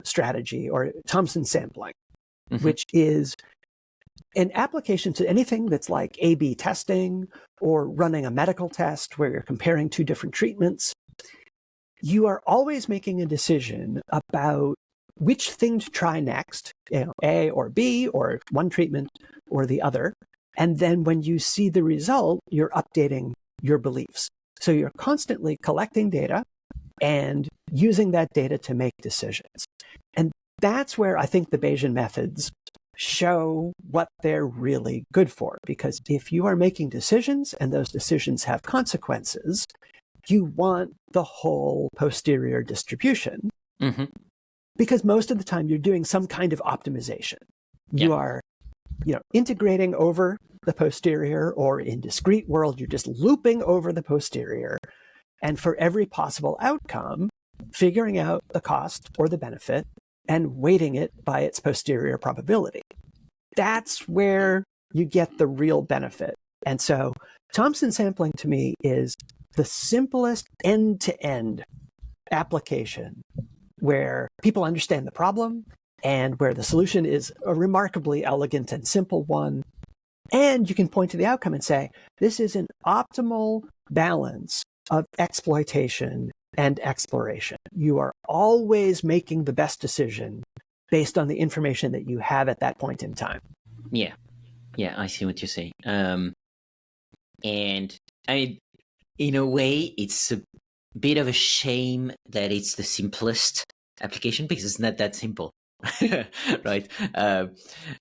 strategy, or Thompson sampling, which is an application to anything that's like A/B testing or running a medical test where you're comparing two different treatments. You are always making a decision about which thing to try next, A or B, or one treatment or the other. And then when you see the result, you're updating your beliefs. So you're constantly collecting data and using that data to make decisions. And that's where I think the Bayesian methods show what they're really good for. Because if you are making decisions and those decisions have consequences, you want the whole posterior distribution. because most of the time you're doing some kind of optimization. You are, integrating over the posterior, or in discrete world, you're just looping over the posterior. And for every possible outcome, figuring out the cost or the benefit and weighting it by its posterior probability. That's where you get the real benefit. And so Thompson sampling to me is the simplest end-to-end application where people understand the problem and where the solution is a remarkably elegant and simple one. And you can point to the outcome and say, this is an optimal balance of exploitation and exploration. You are always making the best decision based on the information that you have at that point in time. Yeah, I see what you say. And in a way, it's a bit of a shame that it's the simplest application because it's not that simple, right?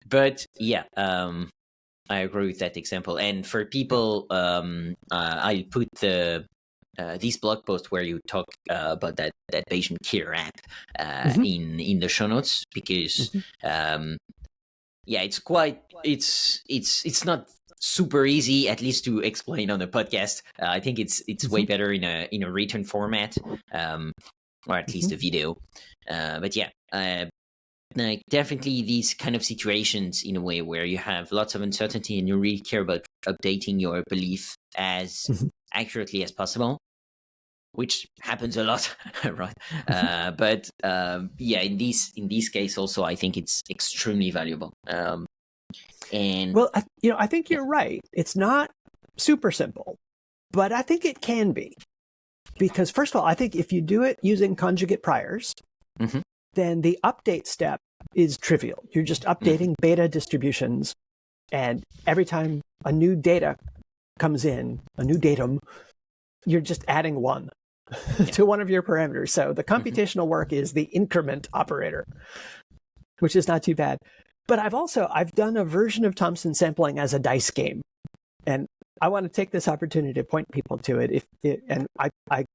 But yeah, I agree with that example. And for people, I put this blog post where you talk about that Bayesian Killer App in the show notes because it's not super easy, at least to explain on a podcast. I think it's way better in a written format, or at least a video. But yeah, like definitely these kind of situations in a way where you have lots of uncertainty and you really care about updating your belief as accurately as possible, which happens a lot, right? But in this case also, I think it's extremely valuable. And well, I think you're right. It's not super simple, but I think it can be. Because first of all, I think if you do it using conjugate priors, then the update step is trivial. You're just updating beta distributions, and every time a new data comes in, a new datum, you're just adding one to one of your parameters. So the computational work is the increment operator, which is not too bad. But I've done a version of Thompson sampling as a dice game, and I want to take this opportunity to point people to it. And I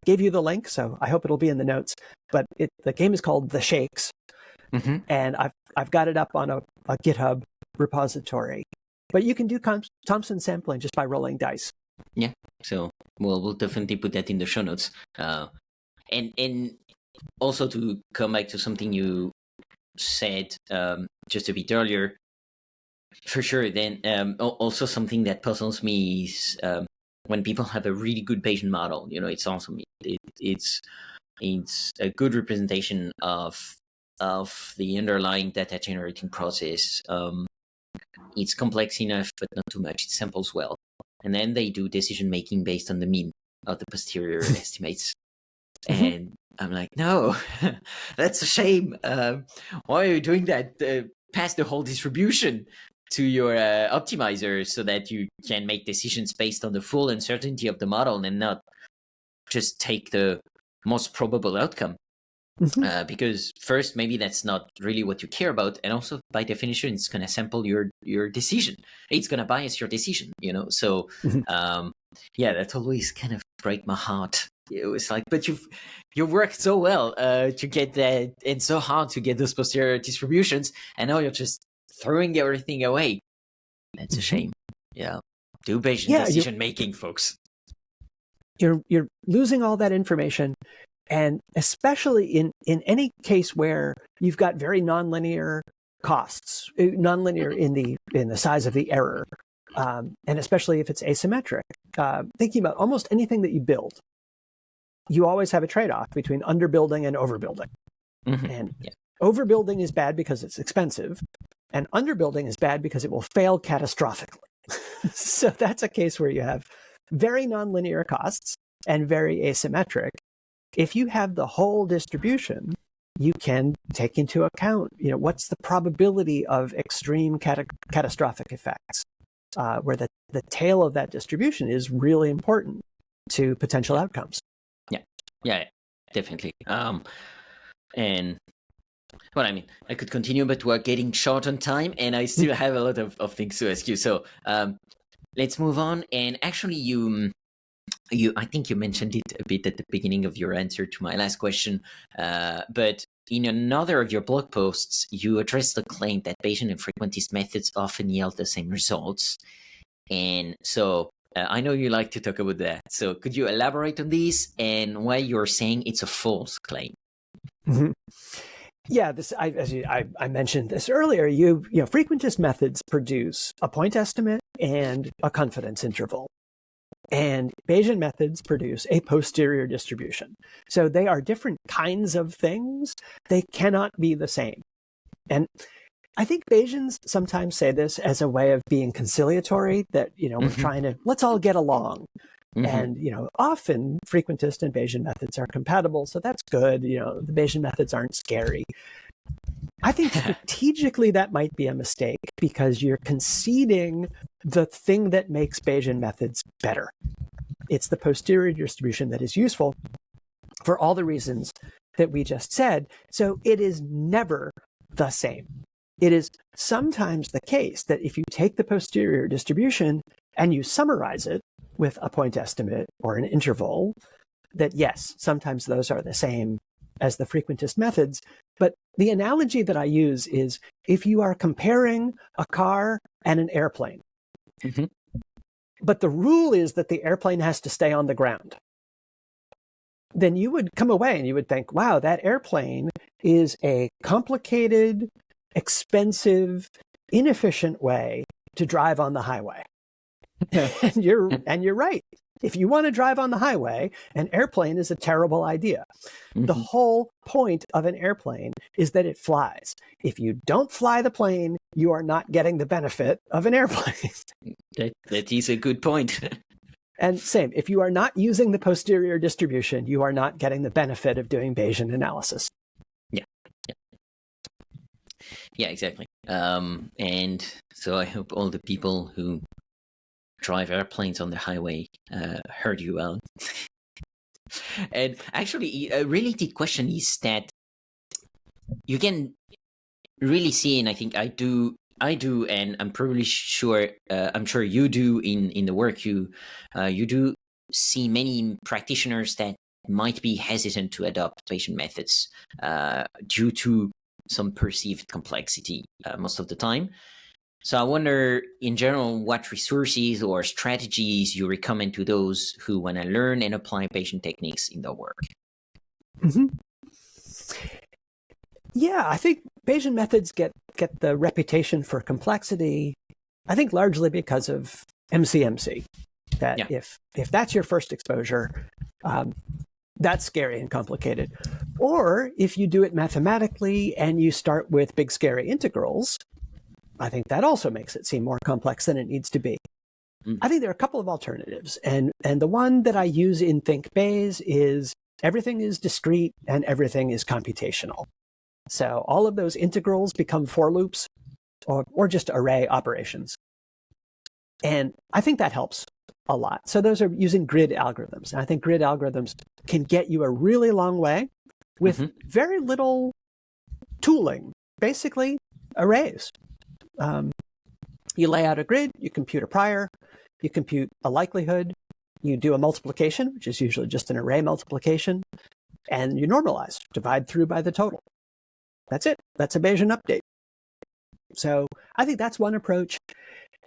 gave you the link, so I hope it'll be in the notes. But the game is called The Shakes, and I've got it up on a GitHub repository. But you can do Thompson sampling just by rolling dice. Yeah, so we'll definitely put that in the show notes. And also to come back to something you said just a bit earlier, for sure. Then also something that puzzles me is when people have a really good Bayesian model. It's awesome. It's a good representation of the underlying data generating process. It's complex enough, but not too much. It samples well, and then they do decision making based on the mean of the posterior estimates. And I'm like, no, that's a shame. Why are you doing that? Pass the whole distribution to your optimizer so that you can make decisions based on the full uncertainty of the model and not just take the most probable outcome. Because first, maybe that's not really what you care about. And also, by definition, it's going to sample your decision. It's going to bias your decision, So, that always kind of break my heart. It was like, but you worked so well to get that, and so hard to get those posterior distributions, and now you're just throwing everything away. That's a shame. Yeah, do Bayesian decision making, folks. You're losing all that information, and especially in any case where you've got very nonlinear costs, nonlinear in the size of the error, and especially if it's asymmetric. Thinking about almost anything that you build, you always have a trade-off between underbuilding and overbuilding. And overbuilding is bad because it's expensive, and underbuilding is bad because it will fail catastrophically. So that's a case where you have very nonlinear costs and very asymmetric. If you have the whole distribution, you can take into account, what's the probability of extreme catastrophic effects, where the tail of that distribution is really important to potential outcomes. Yeah, definitely. And well, I mean, I could continue, but we're getting short on time, and I still have a lot of things to ask you. So let's move on. And actually, I think you mentioned it a bit at the beginning of your answer to my last question. But in another of your blog posts, you addressed the claim that Bayesian and frequentist methods often yield the same results. And so I know you like to talk about that. So could you elaborate on this and why you're saying it's a false claim? Mm-hmm. Yeah, I mentioned this earlier. Frequentist methods produce a point estimate and a confidence interval. And Bayesian methods produce a posterior distribution. So they are different kinds of things. They cannot be the same. And I think Bayesians sometimes say this as a way of being conciliatory, that, we're trying to, let's all get along. And, often frequentist and Bayesian methods are compatible. So that's good. The Bayesian methods aren't scary. I think strategically that might be a mistake, because you're conceding the thing that makes Bayesian methods better. It's the posterior distribution that is useful for all the reasons that we just said. So it is never the same. It is sometimes the case that if you take the posterior distribution and you summarize it with a point estimate or an interval, that yes, sometimes those are the same as the frequentist methods. But the analogy that I use is, if you are comparing a car and an airplane, but the rule is that the airplane has to stay on the ground, then you would come away and you would think, wow, that airplane is a complicated, expensive, inefficient way to drive on the highway. and you're right. If you want to drive on the highway, an airplane is a terrible idea. The whole point of an airplane is that it flies. If you don't fly the plane, you are not getting the benefit of an airplane. That is a good point. And same, if you are not using the posterior distribution, you are not getting the benefit of doing Bayesian analysis. Yeah, exactly. And so I hope all the people who drive airplanes on the highway heard you well. And actually, a related question is that you can really see, and I think I do, and I'm probably sure, I'm sure you do in the work you do see many practitioners that might be hesitant to adopt Bayesian methods due to some perceived complexity most of the time. So I wonder, in general, what resources or strategies you recommend to those who want to learn and apply Bayesian techniques in their work. Yeah, I think Bayesian methods get the reputation for complexity, I think largely because of MCMC. That if that's your first exposure, that's scary and complicated. Or if you do it mathematically and you start with big scary integrals, I think that also makes it seem more complex than it needs to be. I think there are a couple of alternatives. And the one that I use in Think Bayes is everything is discrete and everything is computational. So all of those integrals become for loops or just array operations. And I think that helps a lot. So those are using grid algorithms. And I think grid algorithms can get you a really long way with very little tooling, basically arrays. You lay out a grid, you compute a prior, you compute a likelihood, you do a multiplication, which is usually just an array multiplication, and you normalize, divide through by the total. That's it. That's a Bayesian update. So I think that's one approach.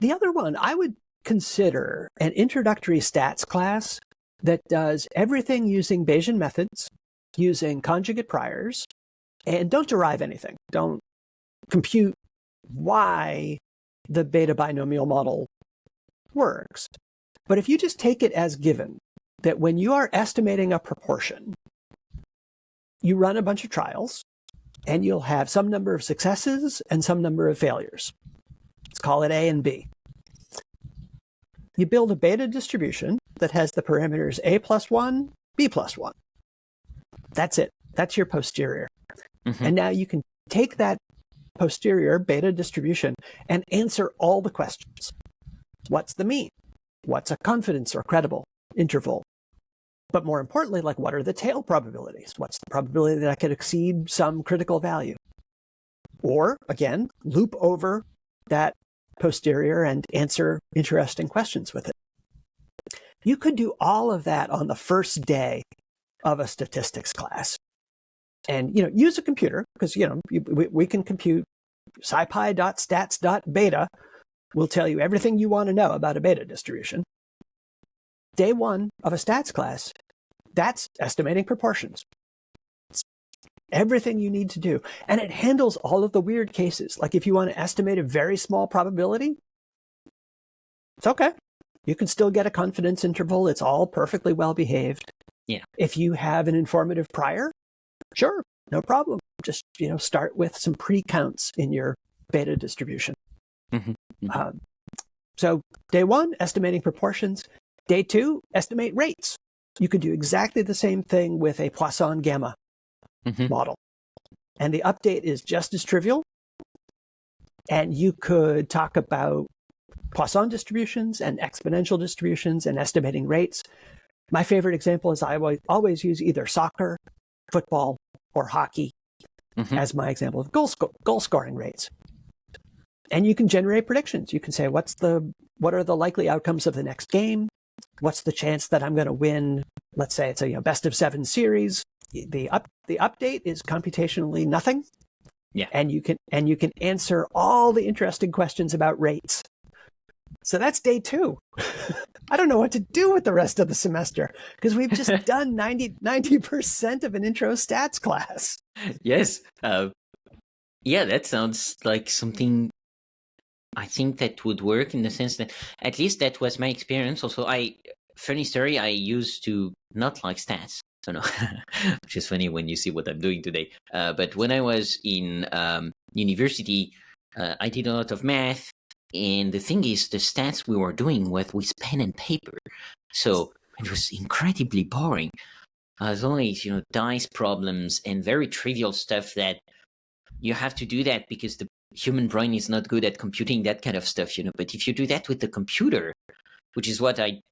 The other one, I would consider an introductory stats class that does everything using Bayesian methods, using conjugate priors, and don't derive anything. Don't compute why the beta binomial model works. But if you just take it as given that when you are estimating a proportion, you run a bunch of trials and you'll have some number of successes and some number of failures. Let's call it A and B. You build a beta distribution that has the parameters A plus 1, B plus 1. That's it. That's your posterior. And now you can take that posterior beta distribution and answer all the questions. What's the mean? What's a confidence or credible interval? But more importantly, like, what are the tail probabilities? What's the probability that I could exceed some critical value? Or, again, loop over that posterior and answer interesting questions with it. You could do all of that on the first day of a statistics class. and use a computer, because we can compute scipy.stats.beta will tell you everything you want to know about a beta distribution. Day one of a stats class, that's estimating proportions. It's everything you need to do. And it handles all of the weird cases. Like if you want to estimate a very small probability, it's okay. You can still get a confidence interval. It's all perfectly well behaved. Yeah. If you have an informative prior, sure, no problem. Just, start with some pre-counts in your beta distribution. Mm-hmm. Mm-hmm. So day one, estimating proportions. Day two, estimate rates. You could do exactly the same thing with a Poisson gamma model. And the update is just as trivial. And you could talk about Poisson distributions and exponential distributions and estimating rates. My favorite example is I always use either soccer, football, or hockey as my example of goal scoring rates. And you can generate predictions. You can say, what are the likely outcomes of the next game? What's the chance that I'm going to win? Let's say it's a best of 7 series. The update is computationally nothing. Yeah. And you can answer all the interesting questions about rates. So that's day two. I don't know what to do with the rest of the semester because we've just done 90% of an intro stats class. Yes. Yeah, that sounds like something I think that would work in the sense that at least that was my experience. Also, funny story, I used to not like stats. So no, which is funny when you see what I'm doing today. But when I was in university, I did a lot of math. And the thing is, the stats we were doing with pen and paper. So it was incredibly boring. As always, dice problems and very trivial stuff that you have to do that because the human brain is not good at computing that kind of stuff, But if you do that with the computer, which is what I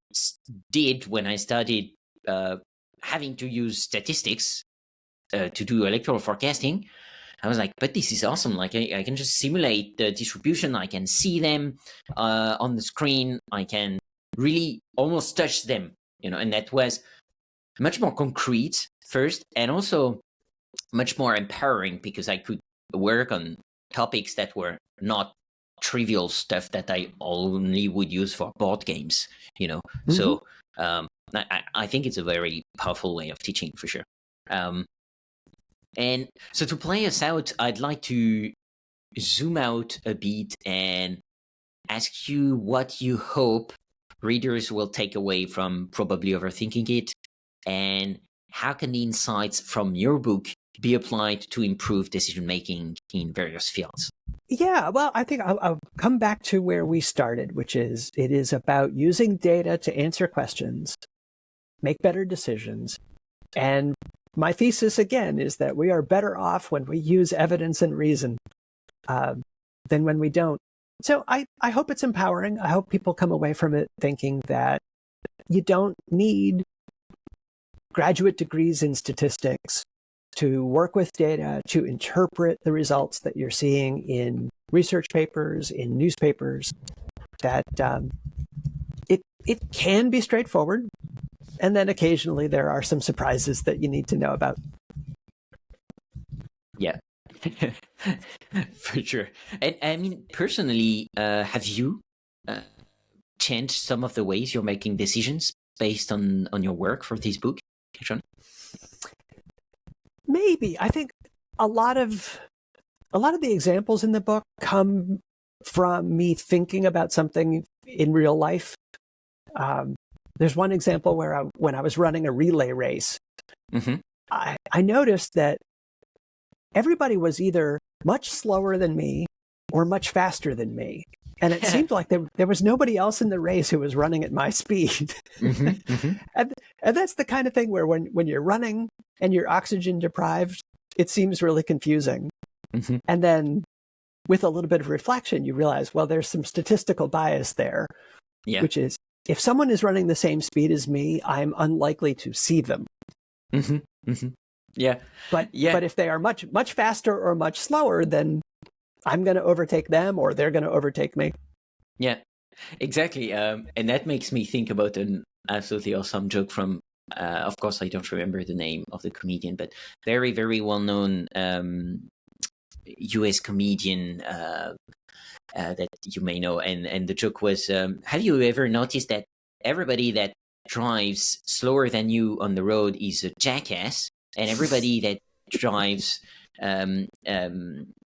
did when I started having to use statistics to do electoral forecasting, I was like, but this is awesome. Like I can just simulate the distribution. I can see them on the screen. I can really almost touch them, and that was much more concrete first and also much more empowering because I could work on topics that were not trivial stuff that I only would use for board games, So I think it's a very powerful way of teaching for sure. And so to play us out, I'd like to zoom out a bit and ask you what you hope readers will take away from probably Overthinking It, and how can the insights from your book be applied to improve decision-making in various fields? Yeah, well, I think I'll come back to where we started, which is it is about using data to answer questions, make better decisions, and my thesis, again, is that we are better off when we use evidence and reason than when we don't. So I hope it's empowering. I hope people come away from it thinking that you don't need graduate degrees in statistics to work with data, to interpret the results that you're seeing in research papers, in newspapers, that it can be straightforward. And then occasionally there are some surprises that you need to know about. Yeah, for sure. And I mean, personally, have you changed some of the ways you're making decisions based on your work for this book, John? Maybe. I think a lot of the examples in the book come from me thinking about something in real life. There's one example where when I was running a relay race, I noticed that everybody was either much slower than me or much faster than me. And it seemed like there was nobody else in the race who was running at my speed. And that's the kind of thing where when you're running and you're oxygen deprived, it seems really confusing. And then with a little bit of reflection, you realize, well, there's some statistical bias there, which is, if someone is running the same speed as me, I'm unlikely to see them. Yeah. But if they are much faster or much slower, then I'm going to overtake them or they're going to overtake me. Yeah, exactly. And that makes me think about an absolutely awesome joke from Of course, I don't remember the name of the comedian, but very, very well-known US comedian that you may know. And the joke was, have you ever noticed that everybody that drives slower than you on the road is a jackass, and everybody that drives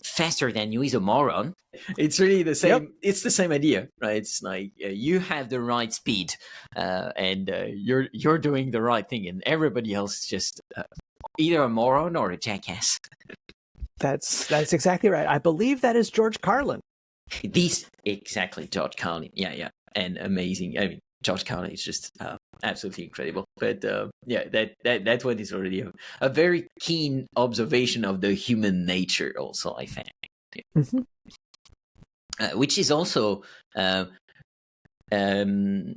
faster than you is a moron? It's really the same. Yep. It's the same idea, right? It's like you have the right speed, and you're doing the right thing, and everybody else is just either a moron or a jackass. That's exactly right. I believe that is George Carlin. Exactly, George Carlin. Yeah, and amazing. I mean, George Carlin is just absolutely incredible. But that one is already a very keen observation of the human nature. Also, I found, which is also an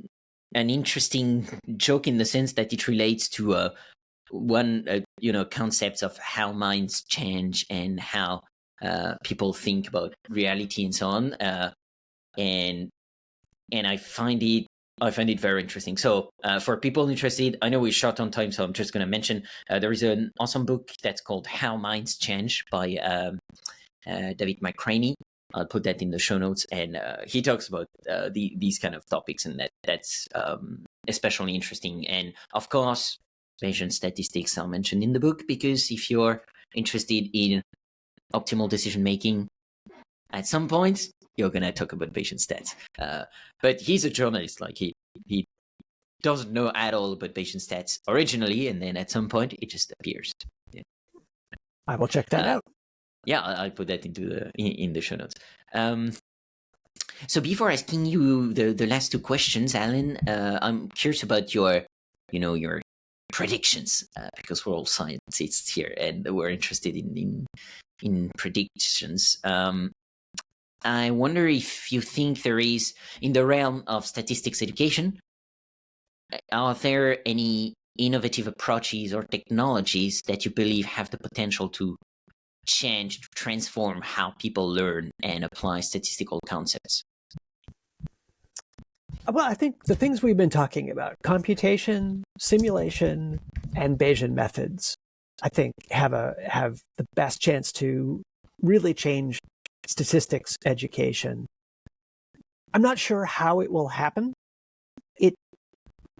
interesting joke in the sense that it relates to concepts of how minds change and how people think about reality and so on. And I find it very interesting. So for people interested, I know we're short on time, so I'm just going to mention there is an awesome book that's called How Minds Change by David McCraney. I'll put that in the show notes, and he talks about these kind of topics, and that's especially interesting. And of course, Bayesian statistics are mentioned in the book, because if you're interested in optimal decision making, at some point you're gonna talk about Bayesian stats. But he's a journalist; like he doesn't know at all about Bayesian stats originally, and then at some point it just appears. Yeah. I will check that out. Yeah, I'll put that in the show notes. So before asking you the last two questions, Alan, I'm curious about your predictions, because we're all scientists here and we're interested in predictions. I wonder if you think there is, in the realm of statistics education, are there any innovative approaches or technologies that you believe have the potential to change, to transform how people learn and apply statistical concepts? Well, I think the things we've been talking about, computation, simulation, and Bayesian methods, I think have the best chance to really change statistics education. I'm not sure how it will happen. It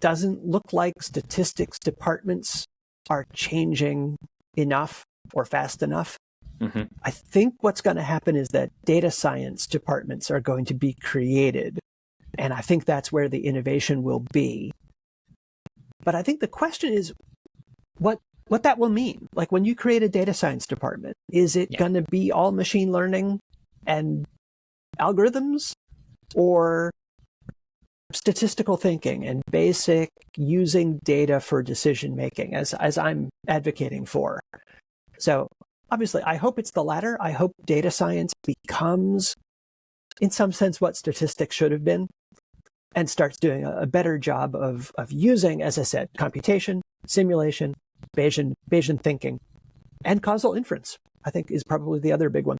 doesn't look like statistics departments are changing enough or fast enough. Mm-hmm. I think what's going to happen is that data science departments are going to be created. And I think that's where the innovation will be. But I think the question is what that will mean. Like, when you create a data science department, is it going to be all machine learning and algorithms, or statistical thinking and basic using data for decision making, as I'm advocating for? So obviously, I hope it's the latter. I hope data science becomes, in some sense, what statistics should have been, and starts doing a better job of using, as I said, computation, simulation, Bayesian thinking, and causal inference, I think, is probably the other big one.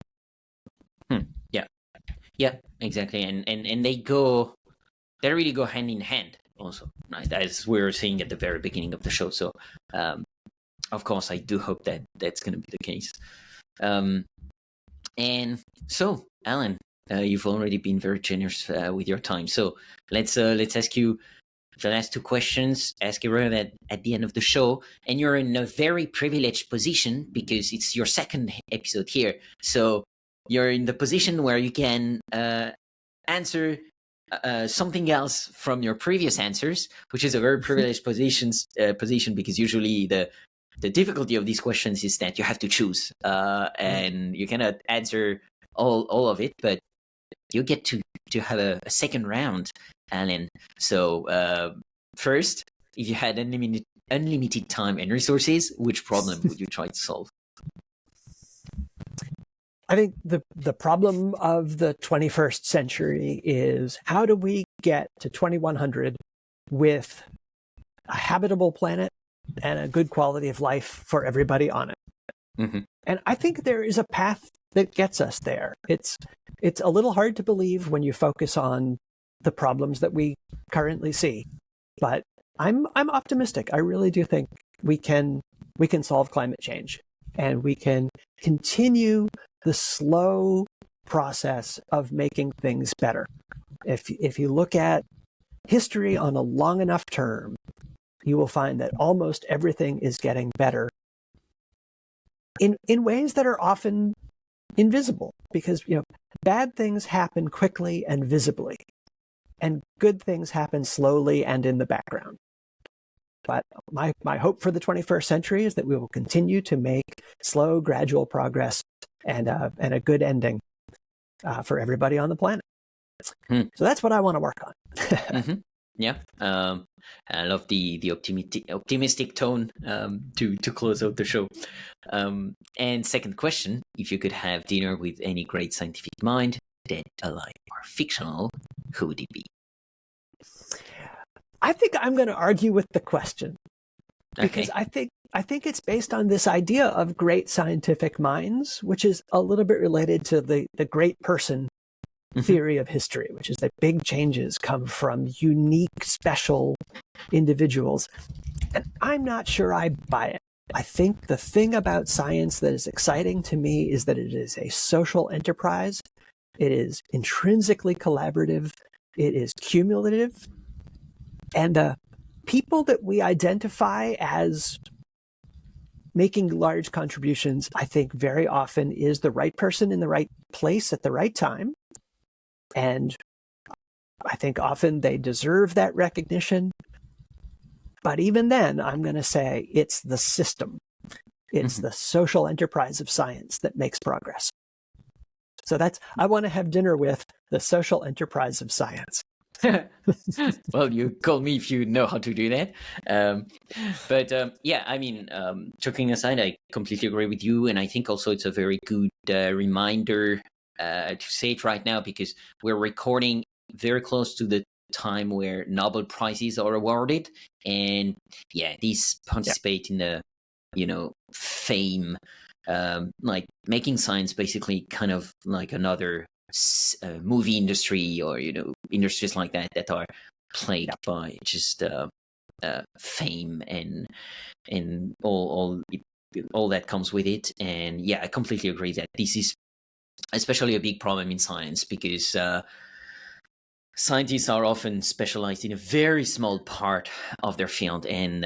Yeah, exactly. And they really go hand in hand also, right? As we were saying at the very beginning of the show. So, of course, I do hope that that's going to be the case. And so, Alan, you've already been very generous with your time. So let's ask you the last two questions. Ask you that at the end of the show, and you're in a very privileged position because it's your second episode here. So you're in the position where you can answer something else from your previous answers, which is a very privileged position because usually the difficulty of these questions is that you have to choose, and you cannot answer all of it, but you get to have a second round, Alan. So first, if you had unlimited time and resources, which problem would you try to solve? I think the problem of the 21st century is, how do we get to 2100 with a habitable planet and a good quality of life for everybody on it? Mm-hmm. And I think there is a path that gets us there. It's a little hard to believe when you focus on the problems that we currently see, but I'm optimistic. I really do think we can solve climate change, and we can continue the slow process of making things better. If you look at history on a long enough term, you will find that almost everything is getting better in ways that are often invisible, because bad things happen quickly and visibly, and good things happen slowly and in the background. But my hope for the 21st century is that we will continue to make slow, gradual progress and a good ending for everybody on the planet. So that's what I want to work on. Mm-hmm. Yeah, I love the optimistic tone to close out the show. And second question: if you could have dinner with any great scientific mind, dead, alive, or fictional, who would it be? I think I'm going to argue with the question, because I think it's based on this idea of great scientific minds, which is a little bit related to the great person theory of history, which is that big changes come from unique, special individuals. And I'm not sure I buy it. I think the thing about science that is exciting to me is that it is a social enterprise. It is intrinsically collaborative. It is cumulative. And the people that we identify as making large contributions, I think very often is the right person in the right place at the right time. And I think often they deserve that recognition. But even then, I'm going to say it's the system. It's the social enterprise of science that makes progress. So I want to have dinner with the social enterprise of science. Well, you call me if you know how to do that. Yeah, I mean, joking aside, I completely agree with you. And I think also it's a very good reminder to say it right now, because we're recording very close to the time where Nobel Prizes are awarded. And yeah, these participate in the, fame, like making science basically kind of like another movie industry, or industries like that are plagued by just fame and all that comes with it. And yeah, I completely agree that this is especially a big problem in science, because scientists are often specialized in a very small part of their field, and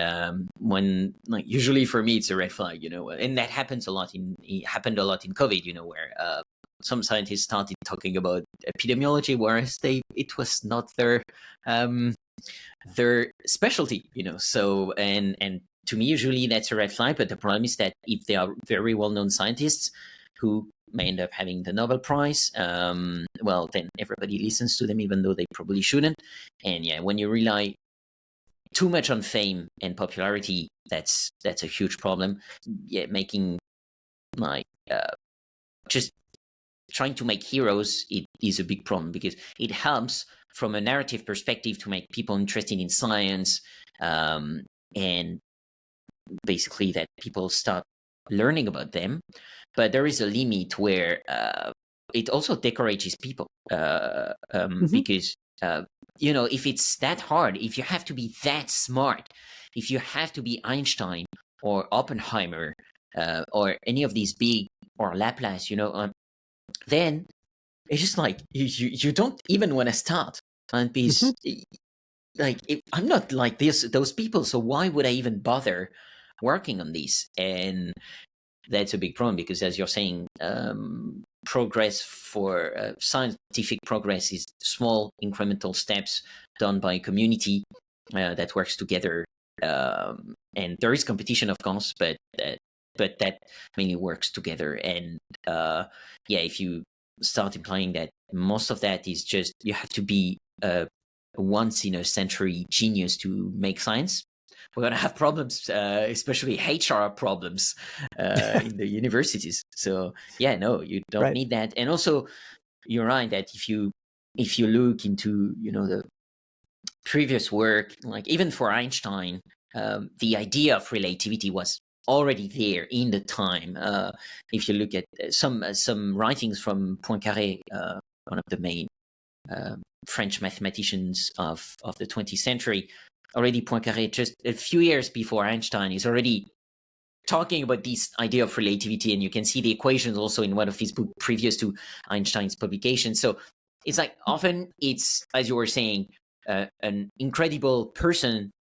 when usually for me it's a red flag, and that happens a lot happened a lot in COVID, where some scientists started talking about epidemiology, whereas it was not their specialty, So and to me, usually that's a red flag. But the problem is that if they are very well-known scientists who may end up having the Nobel Prize, well, then everybody listens to them, even though they probably shouldn't. And yeah, when you rely too much on fame and popularity, that's a huge problem. Yeah, making just trying to make heroes, it is a big problem, because it helps from a narrative perspective to make people interested in science, and basically that people start learning about them. But there is a limit where it also discourages people, because if it's that hard, if you have to be that smart, if you have to be Einstein or Oppenheimer, or any of these big, or Laplace, then it's just like you don't even want to start, and be I'm not like those people, so why would I even bother working on this? And that's a big problem, because as you're saying, progress for scientific progress is small incremental steps done by a community that works together, and there is competition, of course, but that mainly works together. And if you start implying that most of that is just you have to be a once in a century genius to make science, we're going to have problems, especially HR problems in the universities. So yeah, no, you don't need that. And also, you're right that if you look into the previous work, like even for Einstein, the idea of relativity was already there in the time. If you look at some writings from Poincaré, one of the main French mathematicians of the 20th century, already Poincaré, just a few years before Einstein, is already talking about this idea of relativity, and you can see the equations also in one of his books previous to Einstein's publication. So it's like often it's, as you were saying, an incredible person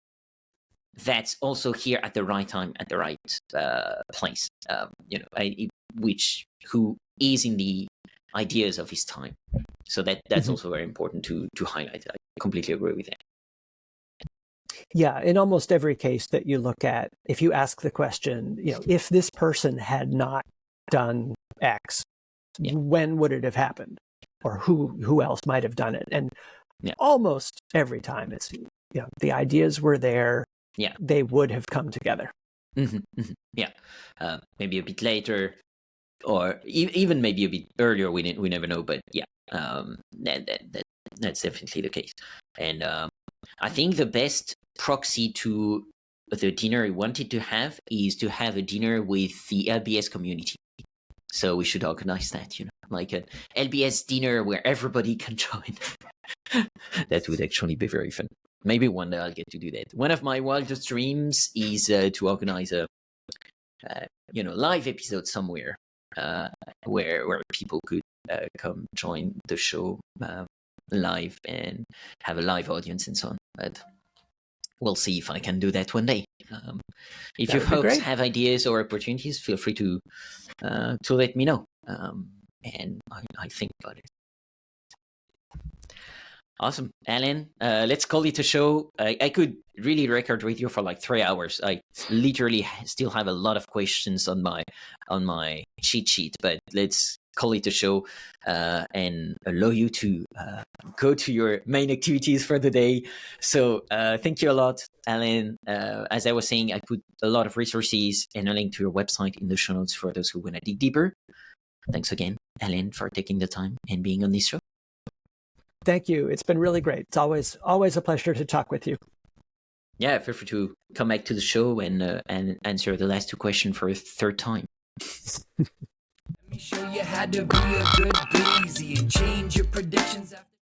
that's also here at the right time, at the right place, who is in the ideas of his time. So that's also very important to highlight. I completely agree with that. Yeah, in almost every case that you look at, if you ask the question, if this person had not done X, when would it have happened? Or who else might have done it? And almost every time it's, the ideas were there. Yeah, they would have come together. Yeah, maybe a bit later, or even maybe a bit earlier. We never know, but yeah, that's definitely the case. And I think the best proxy to the dinner I wanted to have is to have a dinner with the LBS community. So we should organize that, like an LBS dinner where everybody can join. That would actually be very fun. Maybe one day I'll get to do that. One of my wildest dreams is to organize a, live episode somewhere where people could come join the show live and have a live audience and so on. But we'll see if I can do that one day. If you folks have ideas or opportunities, feel free to let me know. And I think about it. Awesome, Alan. Let's call it a show. I could really record with you for like 3 hours. I literally still have a lot of questions on my cheat sheet, but let's call it a show and allow you to go to your main activities for the day. So thank you a lot, Alan. As I was saying, I put a lot of resources and a link to your website in the show notes for those who want to dig deeper. Thanks again, Alan, for taking the time and being on this show. Thank you. It's been really great. It's always a pleasure to talk with you. Yeah, feel free to come back to the show and answer the last 2 questions for a third time. Let me show you how to be a good breezy and change your predictions after